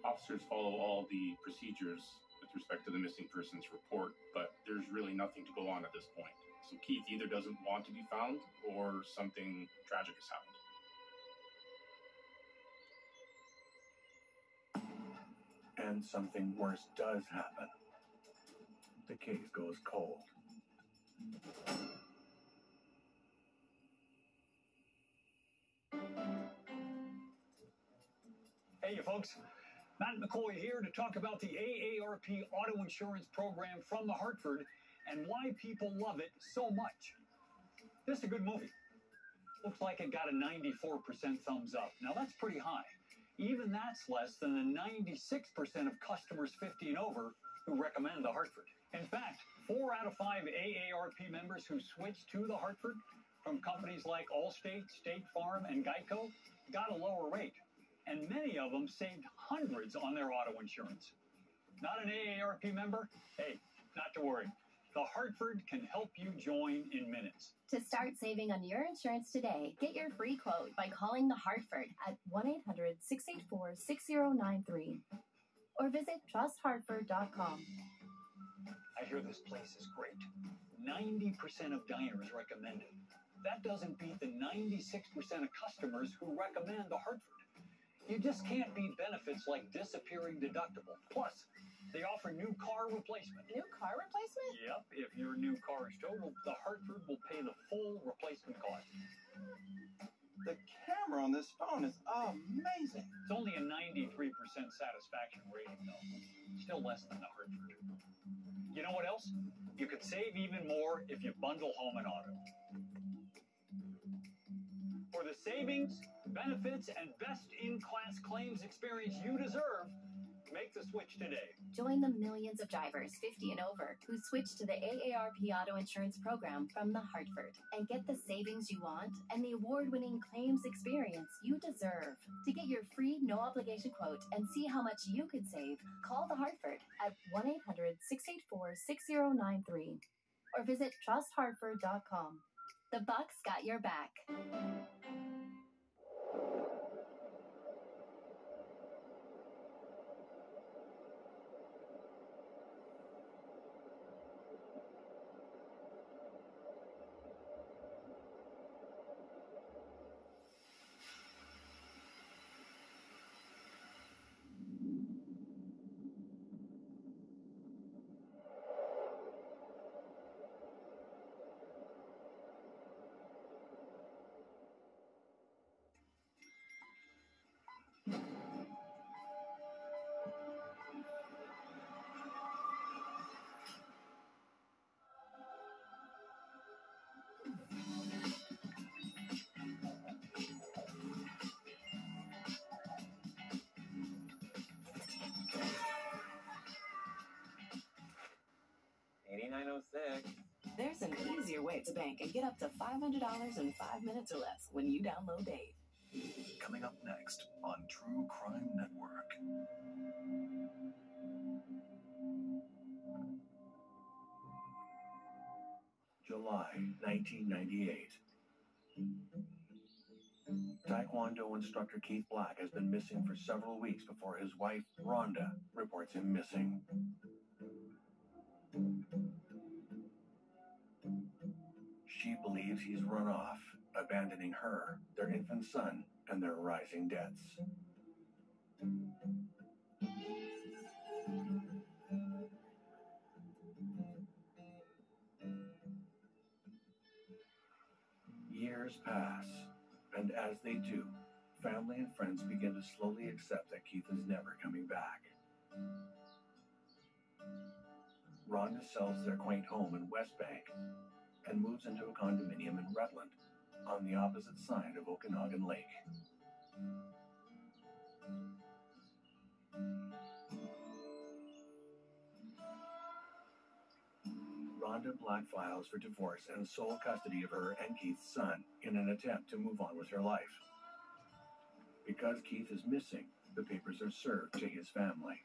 Officers follow all the procedures with respect to the missing persons report, but there's really nothing to go on at this point. So Keith either doesn't want to be found or something tragic has happened. And something worse does happen. The case goes cold. Hey, you folks. Matt McCoy here to talk about the AARP auto insurance program from the Hartford and why people love it so much. This is a good movie. Looks like it got a 94% thumbs up. Now that's pretty high. Even that's less than the 96% of customers 50 and over who recommend the Hartford. In fact, 4 out of 5 AARP members who switched to the Hartford from companies like Allstate, State Farm, and Geico got a lower rate. And many of them saved hundreds on their auto insurance. Not an AARP member? Hey, not to worry. The Hartford can help you join in minutes. To start saving on your insurance today, get your free quote by calling the Hartford at 1-800-684-6093 or visit trusthartford.com. I hear this place is great. 90% of diners recommend it. That doesn't beat the 96% of customers who recommend the Hartford. You just can't beat benefits like disappearing deductible. Plus, they offer new car replacement. New car replacement? Yep, if your new car is totaled, the Hartford will pay the full replacement cost. The camera on this phone is amazing. It's only a 93% satisfaction rating, though. Still less than the Hartford. You know what else? You could save even more if you bundle home and auto. For the savings, benefits, and best-in-class claims experience you deserve, make the switch today. Join the millions of drivers 50 and over who switch to the AARP auto insurance program from the Hartford and get the savings you want and the award-winning claims experience you deserve. To get your free, no-obligation quote and see how much you could save, call the Hartford at 1-800-684-6093 or visit trusthartford.com. The Bucks got your back. There's an easier way to bank and get up to $500 in 5 minutes or less when you download Dave. Coming up next on True Crime Network. July 1998. Taekwondo instructor Keith Black has been missing for several weeks before his wife, Rhonda, reports him missing. She believes he's run off, abandoning her, their infant son, and their rising debts. Years pass, and as they do, family and friends begin to slowly accept that Keith is never coming back. Rhonda sells their quaint home in West Bank and moves into a condominium in Rutland, on the opposite side of Okanagan Lake. Rhonda Black files for divorce and sole custody of her and Keith's son in an attempt to move on with her life. Because Keith is missing, the papers are served to his family.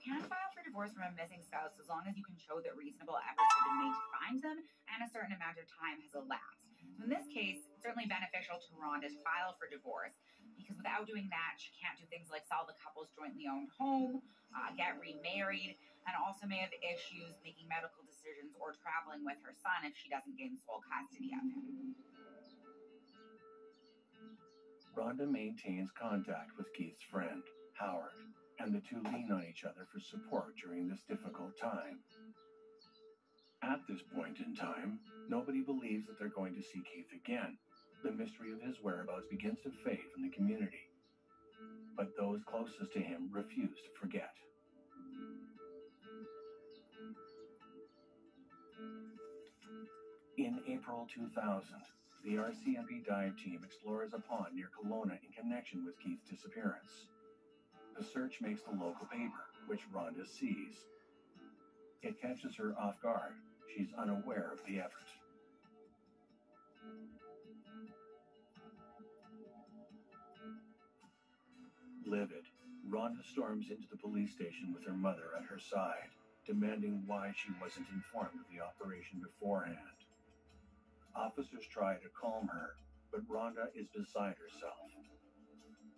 Can file for divorce from a missing spouse as long as you can show that reasonable efforts have been made to find them and a certain amount of time has elapsed. So in this case, it's certainly beneficial to Rhonda to file for divorce because without doing that, she can't do things like sell the couple's jointly owned home, get remarried, and also may have issues making medical decisions or traveling with her son if she doesn't gain sole custody of him. Rhonda maintains contact with Keith's friend, Howard, and the two lean on each other for support during this difficult time. At this point in time, nobody believes that they're going to see Keith again. The mystery of his whereabouts begins to fade from the community. But those closest to him refuse to forget. In April 2000, the RCMP dive team explores a pond near Kelowna in connection with Keith's disappearance. The search makes the local paper, which Rhonda sees. It catches her off guard. She's unaware of the effort. Livid, Rhonda storms into the police station with her mother at her side, demanding why she wasn't informed of the operation beforehand. Officers try to calm her, but Rhonda is beside herself.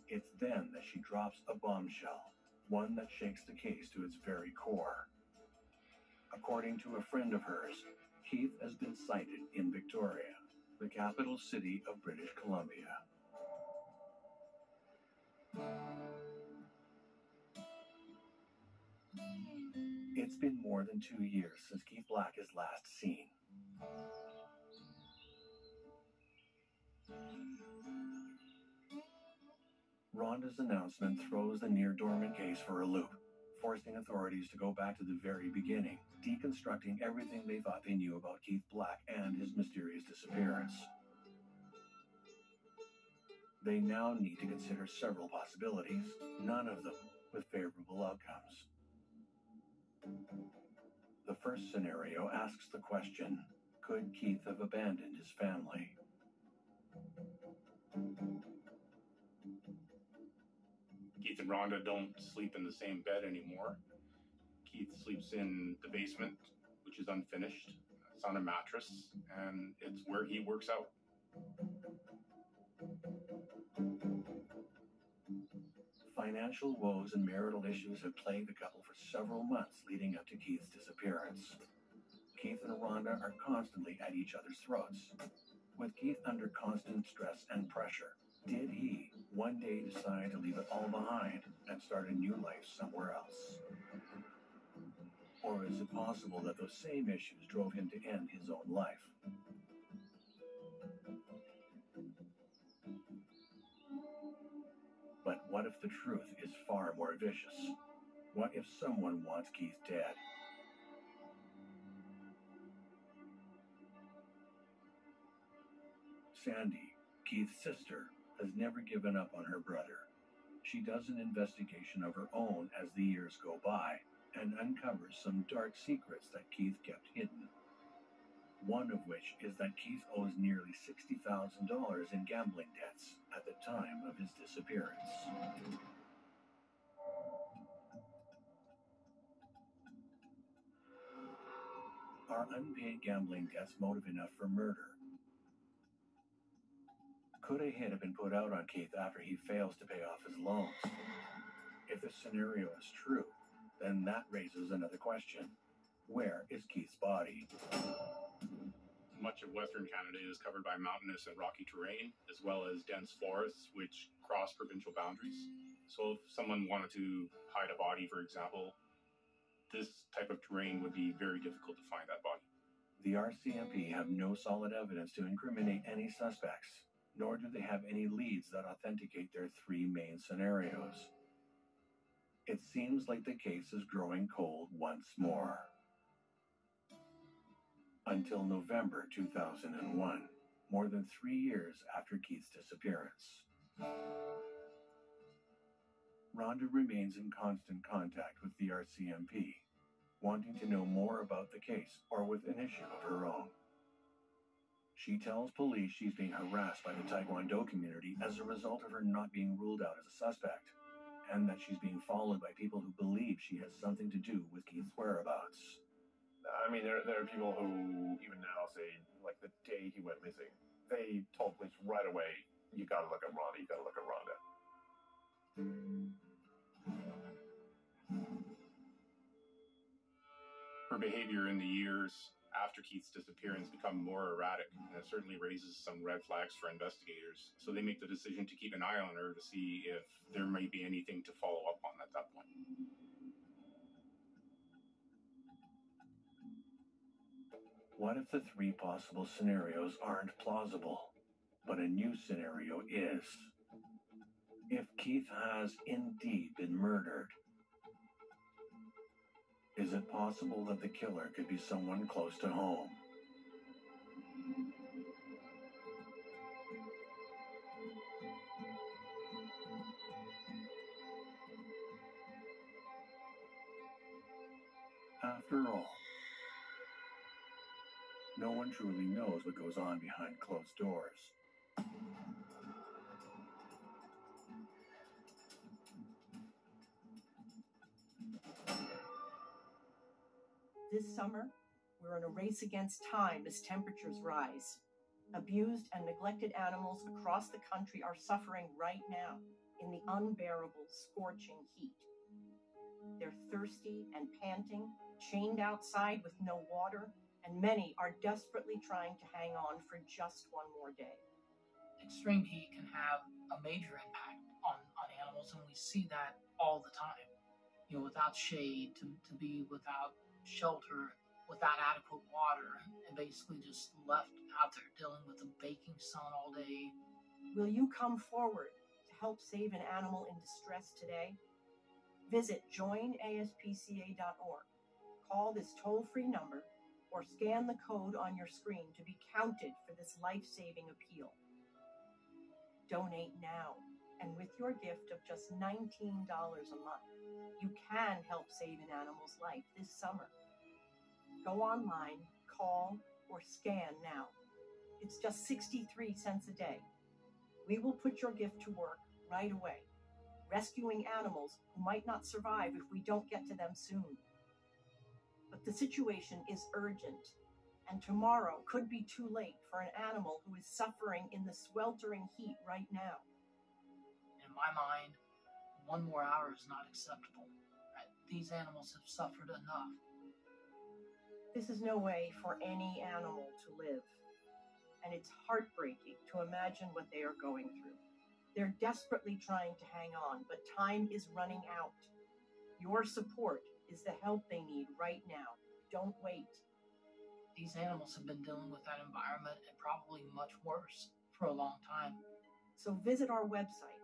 It's then that she drops a bombshell, one that shakes the case to its very core. According to a friend of hers, Keith has been sighted in Victoria, the capital city of British Columbia. It's been more than 2 years since Keith Black is last seen. Rhonda's announcement throws the near-dormant case for a loop, forcing authorities to go back to the very beginning, deconstructing everything they thought they knew about Keith Black and his mysterious disappearance. They now need to consider several possibilities, none of them with favorable outcomes. The first scenario asks the question, could Keith have abandoned his family? Keith and Rhonda don't sleep in the same bed anymore. Keith sleeps in the basement, which is unfinished. It's on a mattress, and it's where he works out. Financial woes and marital issues have plagued the couple for several months leading up to Keith's disappearance. Keith and Rhonda are constantly at each other's throats. With Keith under constant stress and pressure, did he one day decide to leave it all behind and start a new life somewhere else? Or is it possible that those same issues drove him to end his own life? But what if the truth is far more vicious? What if someone wants Keith dead? Sandy, Keith's sister, has never given up on her brother. She does an investigation of her own as the years go by and uncovers some dark secrets that Keith kept hidden. One of which is that Keith owes nearly $60,000 in gambling debts at the time of his disappearance. Are unpaid gambling debts motive enough for murder? Could a hit have been put out on Keith after he fails to pay off his loans? If this scenario is true, then that raises another question. Where is Keith's body? Much of Western Canada is covered by mountainous and rocky terrain, as well as dense forests which cross provincial boundaries. So if someone wanted to hide a body, for example, this type of terrain would be very difficult to find that body. The RCMP have no solid evidence to incriminate any suspects, nor do they have any leads that authenticate their three main scenarios. It seems like the case is growing cold once more. Until November 2001, more than 3 years after Keith's disappearance. Rhonda remains in constant contact with the RCMP, wanting to know more about the case or with an issue of her own. She tells police she's being harassed by the Taekwondo community as a result of her not being ruled out as a suspect, and that she's being followed by people who believe she has something to do with Keith's whereabouts. I mean, there are people who even now say, like, the day he went missing, they told police right away, you gotta look at Rhonda, you gotta look at Rhonda. Her behavior in the years after Keith's disappearance become more erratic, and it certainly raises some red flags for investigators. So they make the decision to keep an eye on her to see if there may be anything to follow up on at that point. What if the three possible scenarios aren't plausible, but a new scenario is? If Keith has indeed been murdered, is it possible that the killer could be someone close to home? After all, no one truly knows what goes on behind closed doors. This summer, we're in a race against time as temperatures rise. Abused and neglected animals across the country are suffering right now in the unbearable, scorching heat. They're thirsty and panting, chained outside with no water, and many are desperately trying to hang on for just one more day. Extreme heat can have a major impact on animals, and we see that all the time. You know, without shade, to be without shelter, without adequate water, and basically just left out there dealing with the baking sun all day. Will you come forward to help save an animal in distress today? Visit joinaspca.org. Call this toll-free number or scan the code on your screen to be counted for this life-saving appeal. Donate now, and with your gift of just $19 a month, you can help save an animal's life this summer. Go online, call, or scan now. It's just 63 cents a day. We will put your gift to work right away, rescuing animals who might not survive if we don't get to them soon. But the situation is urgent, and tomorrow could be too late for an animal who is suffering in the sweltering heat right now. In my mind, 1 more hour is not acceptable. These animals have suffered enough. This is no way for any animal to live, and it's heartbreaking to imagine what they are going through. They're desperately trying to hang on, but time is running out. Your support is the help they need right now. Don't wait. These animals have been dealing with that environment and probably much worse for a long time. So visit our website,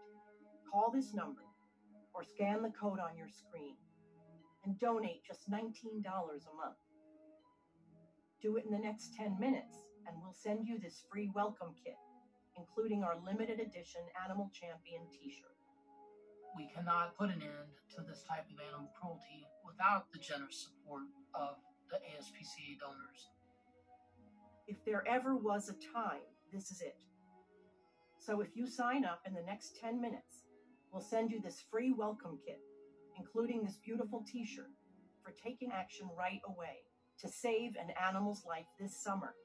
call this number, or scan the code on your screen, and donate just $19 a month. Do it in the next 10 minutes, and we'll send you this free welcome kit, including our limited edition Animal Champion t-shirt. We cannot put an end to this type of animal cruelty without the generous support of the ASPCA donors. If there ever was a time, this is it. So if you sign up in the next 10 minutes, we'll send you this free welcome kit, including this beautiful t-shirt for taking action right away to save an animal's life this summer.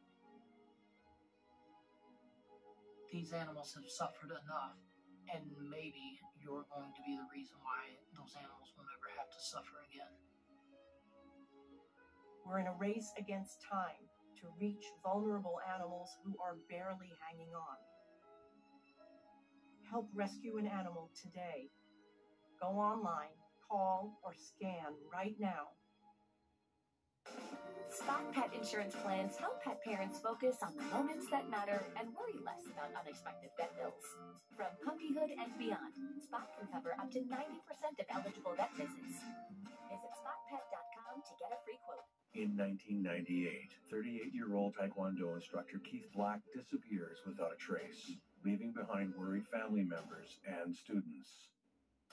These animals have suffered enough, and maybe you're going to be the reason why those animals will never have to suffer again. We're in a race against time to reach vulnerable animals who are barely hanging on. Help rescue an animal today. Go online, call, or scan right now. Spot Pet insurance plans help pet parents focus on the moments that matter and worry less about unexpected vet bills. From puppyhood and beyond, Spot can cover up to 90% of eligible vet visits. Visit spotpet.com to get a free quote. In 1998, 38-year-old Taekwondo instructor Keith Black disappears without a trace, leaving behind worried family members and students.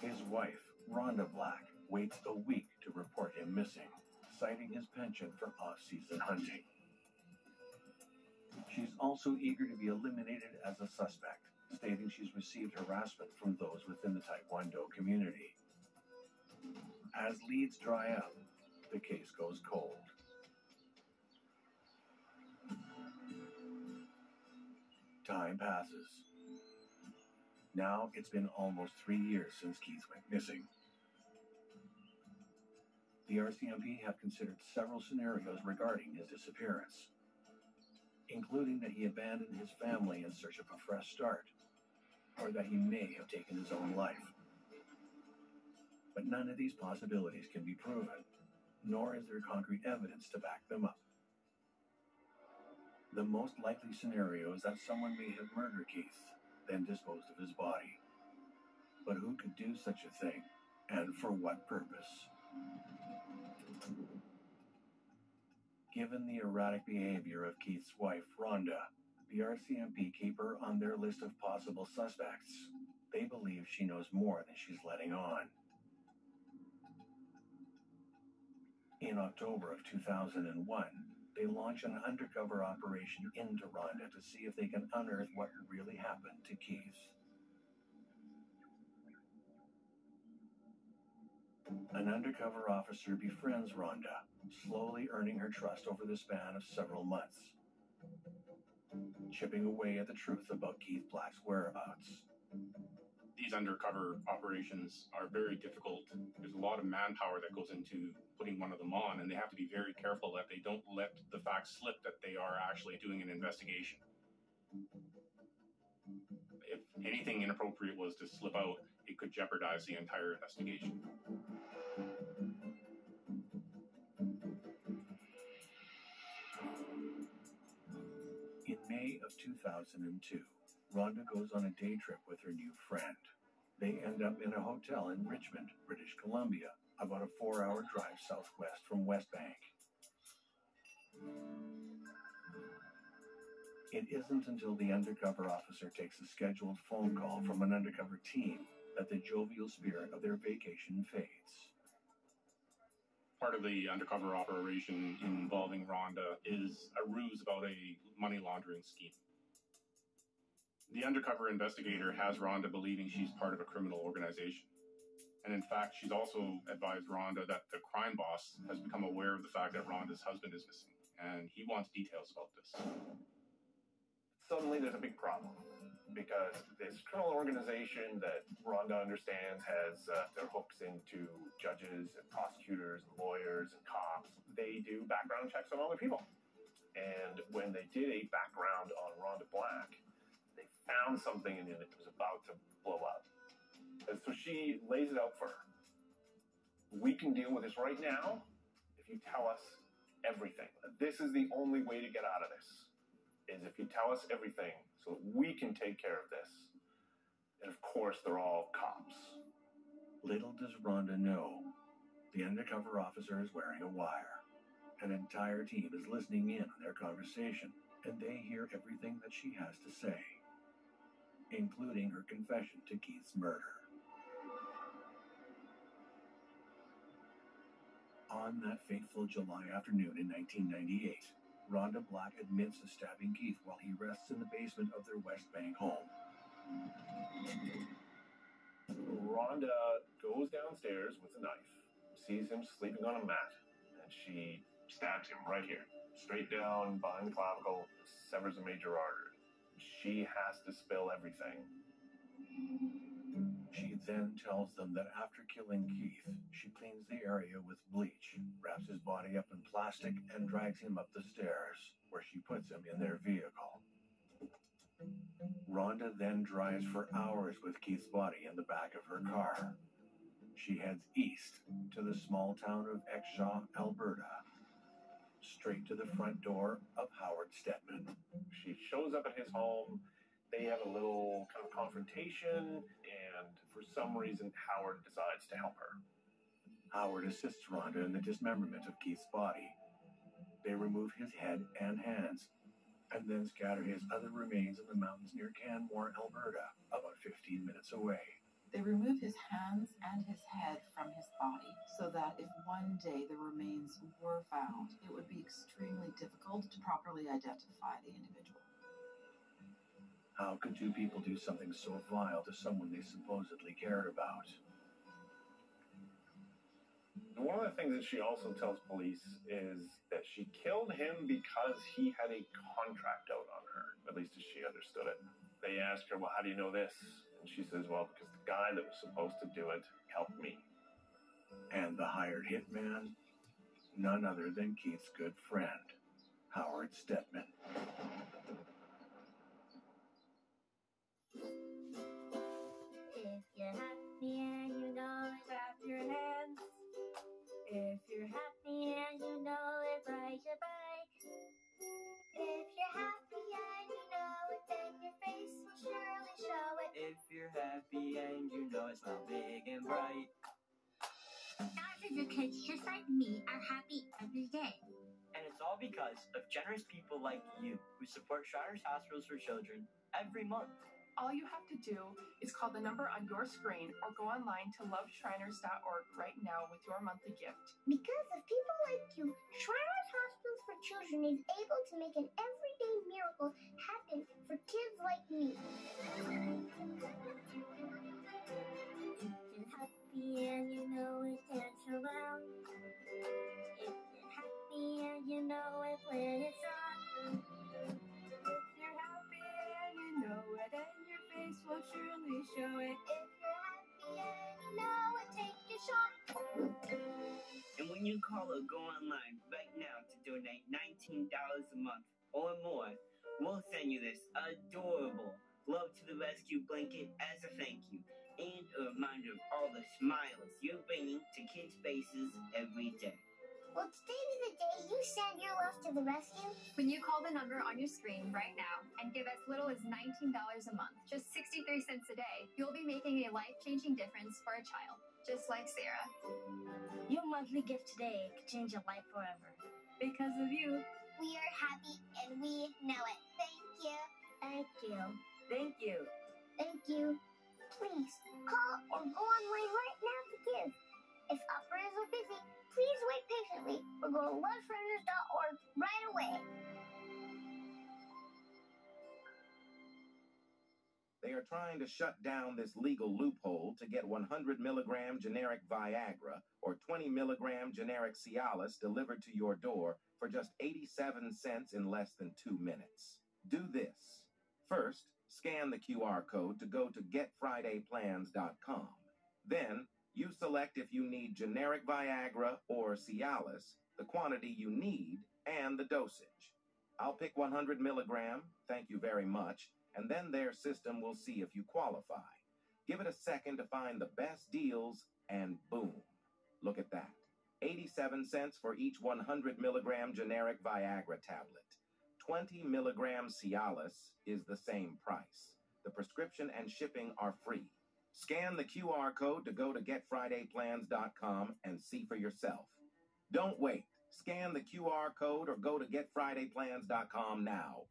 His wife, Rhonda Black, waits a week to report him missing, citing his penchant for off-season hunting. She's also eager to be eliminated as a suspect, stating she's received harassment from those within the Taekwondo community. As leads dry up, the case goes cold. Time passes. Now it's been almost 3 years since Keith went missing. The RCMP have considered several scenarios regarding his disappearance, including that he abandoned his family in search of a fresh start, or that he may have taken his own life. But none of these possibilities can be proven, nor is there concrete evidence to back them up. The most likely scenario is that someone may have murdered Keith, then disposed of his body. But who could do such a thing, and for what purpose? Given the erratic behavior of Keith's wife, Rhonda, the RCMP keep her on their list of possible suspects. They believe she knows more than she's letting on. In October of 2001, they launch an undercover operation into Rhonda to see if they can unearth what really happened to Keith. An undercover officer befriends Rhonda, slowly earning her trust over the span of several months, chipping away at the truth about Keith Black's whereabouts. These undercover operations are very difficult. There's a lot of manpower that goes into putting one of them on, and they have to be very careful that they don't let the fact slip that they are actually doing an investigation. If anything inappropriate was to slip out, it could jeopardize the entire investigation. In May of 2002, Rhonda goes on a day trip with her new friend. They end up in a hotel in Richmond, British Columbia, about a 4-hour drive southwest from West Bank. It isn't until the undercover officer takes a scheduled phone call from an undercover team that the jovial spirit of their vacation fades. Part of the undercover operation involving Rhonda is a ruse about a money laundering scheme. The undercover investigator has Rhonda believing she's part of a criminal organization. And in fact, she's also advised Rhonda that the crime boss has become aware of the fact that Rhonda's husband is missing, and he wants details about this. Suddenly there's a big problem, because this criminal organization that Rhonda understands has their hooks into judges and prosecutors and lawyers and cops. They do background checks on other people. And when they did a background on Rhonda Black, they found something in it that was about to blow up. And so she lays it out for her. We can deal with this right now if you tell us everything. This is the only way to get out of this, is if you tell us everything so that we can take care of this. And of course, they're all cops. Little does Rhonda know, the undercover officer is wearing a wire. An entire team is listening in on their conversation, and they hear everything that she has to say, including her confession to Keith's murder. On that fateful July afternoon in 1998, Rhonda Black admits to stabbing Keith while he rests in the basement of their West Bank home. Rhonda goes downstairs with a knife, sees him sleeping on a mat, and she stabs him right here, straight down behind the clavicle, severs a major artery. She has to spill everything. She then tells them that after killing Keith, she cleans the area with bleach, wraps his body up in plastic, and drags him up the stairs, where she puts him in their vehicle. Rhonda then drives for hours with Keith's body in the back of her car. She heads east to the small town of Exshaw, Alberta, straight to the front door of Howard Stedman. She shows up at his home. They have a little kind of confrontation, and for some reason, Howard decides to help her. Howard assists Rhonda in the dismemberment of Keith's body. They remove his head and hands, and then scatter his other remains in the mountains near Canmore, Alberta, about 15 minutes away. They remove his hands and his head from his body, so that if one day the remains were found, it would be extremely difficult to properly identify the individual. How could two people do something so vile to someone they supposedly cared about? One of the things that she also tells police is that she killed him because he had a contract out on her, at least as she understood it. They asked her, well, how do you know this? And she says, well, because the guy that was supposed to do it helped me. And the hired hitman? None other than Keith's good friend, Howard Stedman. If you're happy and you know it, clap your hands. If you're happy and you know it, ride your bike. If you're happy and you know it, then your face will surely show it. If you're happy and you know it, me are happy every day. And it's all because of generous people like you who support Shriners Hospitals for Children every month. All you have to do is call the number on your screen or go online to loveshriners.org right now with your monthly gift. Because of people like you, Shriners Hospitals for Children is able to make an everyday miracle happen for kids like me. If you're happy and you know it, dance around. If you're happy and you know it, when it's on. If you're happy and you know it, and your face will surely show it. If you're happy and you know it, take a shot. And when you call or go online right now to donate $19 a month or more, we'll send you this adorable Love to the Rescue blanket as a thank you and a reminder of all the smiles you're bringing to kids' faces every day. Will today be the day you send your love to the rescue? When you call the number on your screen right now and give as little as $19 a month, just 63 cents a day, you'll be making a life-changing difference for a child, just like Sarah. Your monthly gift today could change your life forever. Because of you. We are happy and we know it. Thank you. Thank you. Thank you. Thank you. Please call or go online right now to give. If operators are busy, please wait patiently or go to loveshriners.org right away. They are trying to shut down this legal loophole to get 100 milligram generic Viagra or 20 milligram generic Cialis delivered to your door for just 87 cents in less than 2 minutes. Do this. First, scan the QR code to go to getfridayplans.com. Then, you select if you need generic Viagra or Cialis, the quantity you need, and the dosage. I'll pick 100 milligram, thank you very much, and then their system will see if you qualify. Give it a second to find the best deals, and boom. Look at that. 87 cents for each 100 milligram generic Viagra tablet. 20 milligram Cialis is the same price. The prescription and shipping are free. Scan the QR code to go to getfridayplans.com and see for yourself. Don't wait. Scan the QR code or go to getfridayplans.com now.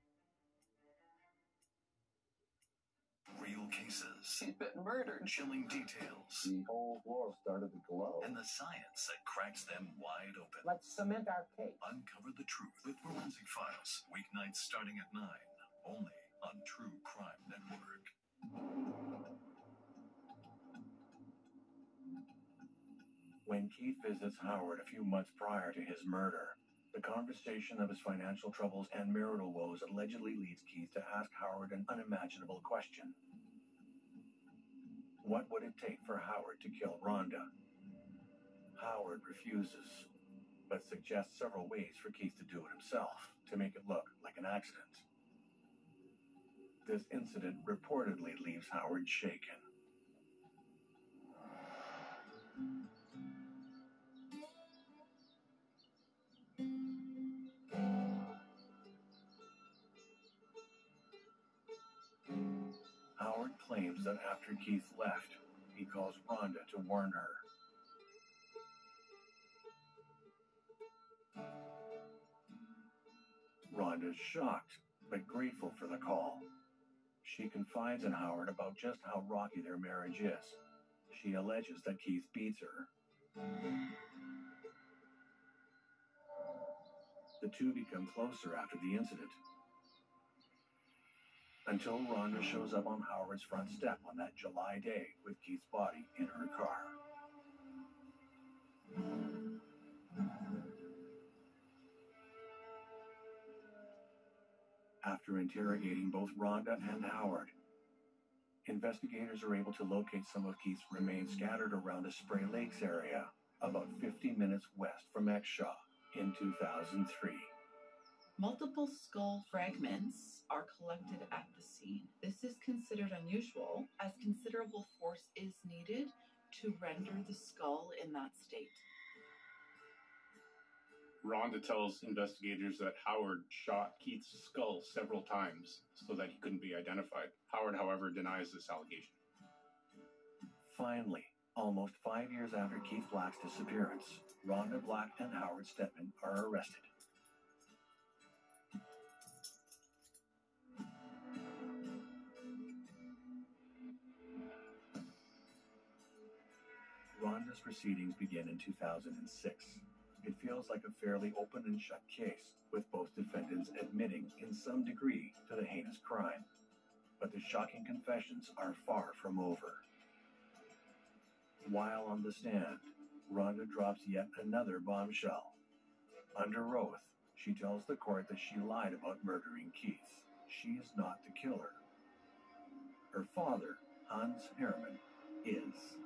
Real cases. He's been murdered. Chilling details. The whole floor started to glow. And the science that cracks them wide open. Let's cement our case. Uncover the truth with Forensic Files. Weeknights starting at 9. Only on True Crime Network. When Keith visits Howard a few months prior to his murder, the conversation of his financial troubles and marital woes allegedly leads Keith to ask Howard an unimaginable question. What would it take for Howard to kill Rhonda? Howard refuses, but suggests several ways for Keith to do it himself to make it look like an accident. This incident reportedly leaves Howard shaken. Howard claims that after Keith left, he calls Rhonda to warn her. Rhonda's shocked, but grateful for the call. She confides in Howard about just how rocky their marriage is. She alleges that Keith beats her. The two become closer after the incident, until Rhonda shows up on Howard's front step on that July day with Keith's body in her car. After interrogating both Rhonda and Howard, investigators are able to locate some of Keith's remains scattered around the Spray Lakes area, about 50 minutes west from Exshaw in 2003. Multiple skull fragments are collected at the scene. This is considered unusual, as considerable force is needed to render the skull in that state. Rhonda tells investigators that Howard shot Keith's skull several times so that he couldn't be identified. Howard, however, denies this allegation. Finally, Almost 5 years after Keith Black's disappearance, Rhonda Black and Howard Stedman are arrested. Rhonda's proceedings begin in 2006. It feels like a fairly open and shut case, with both defendants admitting in some degree to the heinous crime. But the shocking confessions are far from over. While on the stand, Rhonda drops yet another bombshell. Under oath, she tells the court that she lied about murdering Keith. She is not the killer. Her father, Hans Hermann, is.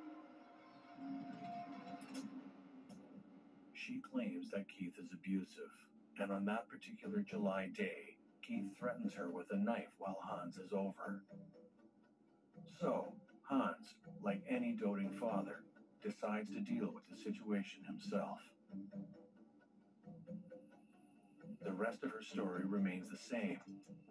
She claims that Keith is abusive, and on that particular July day, Keith threatens her with a knife while Hans is over. So, Hans, like any doting father, decides to deal with the situation himself. The rest of her story remains the same.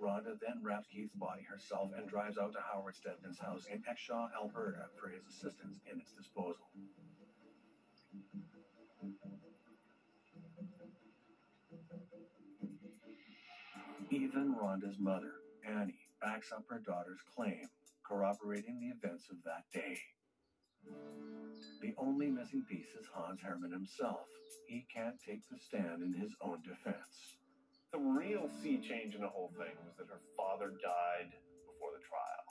Rhonda then wraps Keith's body herself and drives out to Howard Stedman's house in Exshaw, Alberta, for his assistance in its disposal. Even Rhonda's mother, Annie, backs up her daughter's claim, corroborating the events of that day. The only missing piece is Hans Hermann himself. He can't take the stand in his own defense. The real sea change in the whole thing was that her father died before the trial.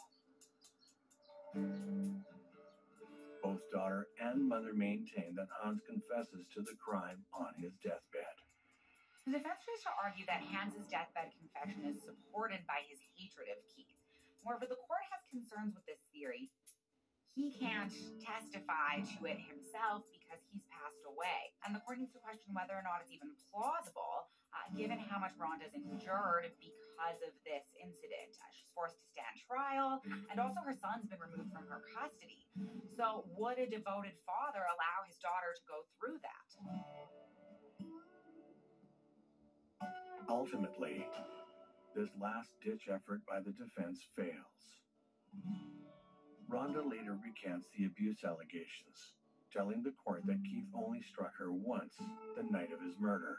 Both daughter and mother maintain that Hans confesses to the crime on his deathbed. The defense tries to argue that Hans's deathbed confession is supported by his hatred of Keith. However, the court has concerns with this theory. He can't testify to it himself because he's passed away. And the court needs to question whether or not it's even plausible, given how much Rhonda's endured because of this incident. She's forced to stand trial, and also her son's been removed from her custody. So would a devoted father allow his daughter to go through that? Ultimately, this last-ditch effort by the defense fails. Rhonda later recants the abuse allegations, telling the court that Keith only struck her once the night of his murder.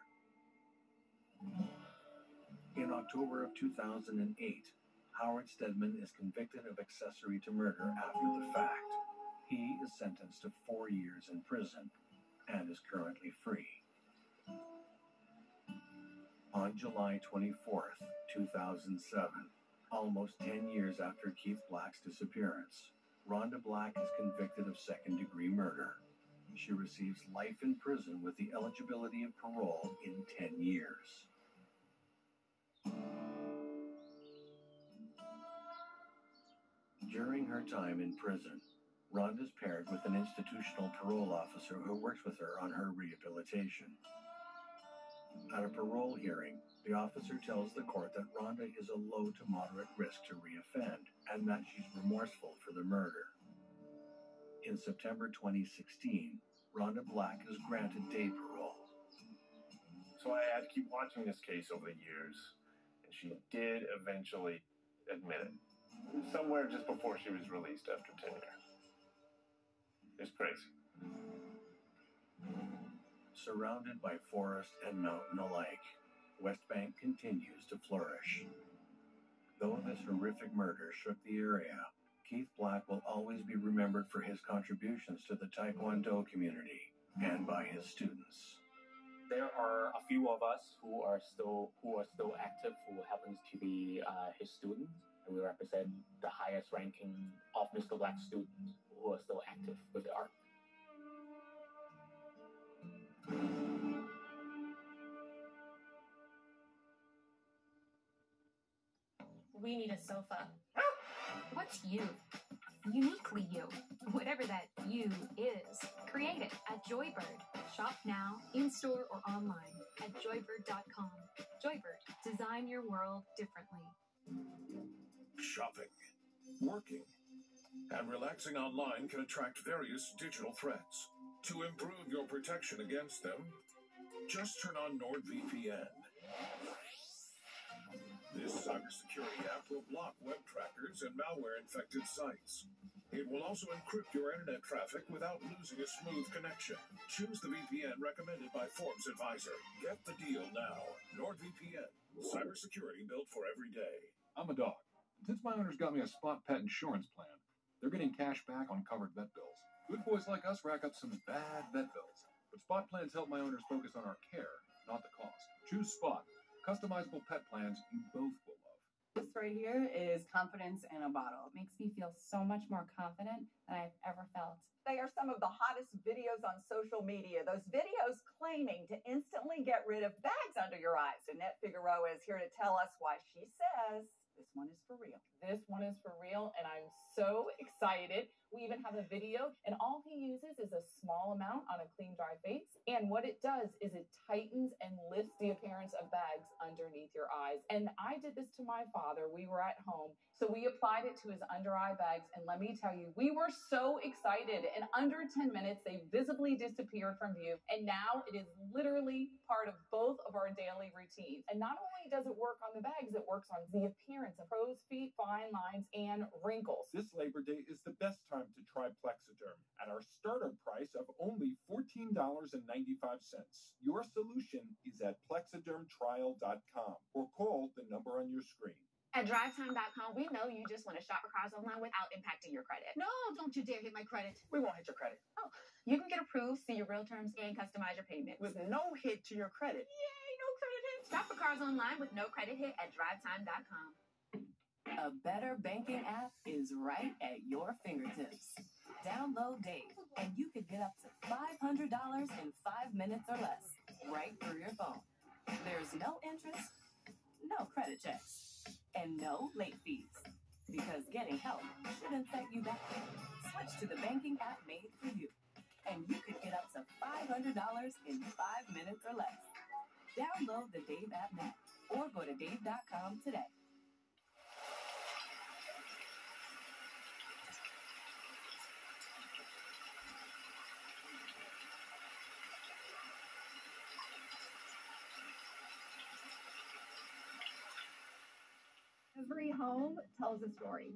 In October of 2008, Howard Stedman is convicted of accessory to murder after the fact. He is sentenced to 4 years in prison and is currently free. On July 24th, 2007, almost 10 years after Keith Black's disappearance, Rhonda Black is convicted of second-degree murder. She receives life in prison with the eligibility of parole in 10 years. During her time in prison, Rhonda's paired with an institutional parole officer who works with her on her rehabilitation. At a parole hearing, the officer tells the court that Rhonda is a low to moderate risk to reoffend and that she's remorseful for the murder. In September 2016, Rhonda Black is granted day parole. So I had to keep watching this case over the years, and she did eventually admit it. Somewhere just before she was released after tenure. It's crazy. Surrounded by forest and mountain alike, West Bank continues to flourish. Though this horrific murder shook the area, Keith Black will always be remembered for his contributions to the Taekwondo community and by his students. There are a few of us who are still active, who happens to be his students, and we represent the highest ranking of Mr. Black's students who are still active with the art. We need a sofa. What's you? Uniquely you. Whatever that you is. Create it at Joybird. Shop now, in-store or online at joybird.com. Joybird. Design your world differently. Shopping, working, and relaxing online can attract various digital threats. To improve your protection against them, just turn on NordVPN. This cybersecurity app will block web trackers and malware-infected sites. It will also encrypt your internet traffic without losing a smooth connection. Choose the VPN recommended by Forbes Advisor. Get the deal now. NordVPN. Cybersecurity built for every day. I'm a dog. Since my owner's got me a Spot Pet insurance plan, they're getting cash back on covered vet bills. Good boys like us rack up some bad vet bills, but Spot plans help my owners focus on our care, not the cost. Choose Spot. Customizable pet plans you both will love. This right here is confidence in a bottle. It makes me feel so much more confident than I've ever felt. They are some of the hottest videos on social media. Those videos claiming to instantly get rid of bags under your eyes. Annette Figueroa is here to tell us why she says this one is for real. This one is for real, and I'm so excited. We even have a video, and all he uses is a small amount on a clean, dry face. And what it does is it tightens and lifts the appearance of bags underneath your eyes. And I did this to my father. We were at home, so we applied it to his under eye bags. And let me tell you, we were so excited. In under 10 minutes, they visibly disappeared from view. And now it is literally part of both of our daily routines. And not only does it work on the bags, it works on the appearance of crow's feet, fine lines, and wrinkles. This Labor Day is the best time to try Plexiderm at our starter price of only $14.95. Your solution is at plexidermtrial.com or call the number on your screen. At drivetime.com, we know you just want to shop for cars online without impacting your credit. No, don't you dare hit my credit. We won't hit your credit. Oh, you can get approved, see your real terms, and customize your payments. With no hit to your credit. Yay, no credit hit. Shop for cars online with no credit hit at drivetime.com. A better banking app is right at your fingertips. Download Dave, and you could get up to $500 in 5 minutes or less, right through your phone. There's no interest, no credit checks, and no late fees. Because getting help shouldn't set you back. Switch to the banking app made for you, and you could get up to $500 in 5 minutes or less. Download the Dave app now, or go to dave.com today. Every home tells a story.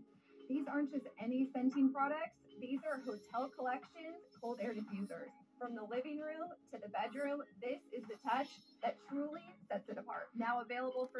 These aren't just any Centene products. These are hotel collections, cold air diffusers. From the living room to the bedroom, this is the touch that truly sets it apart. Now available for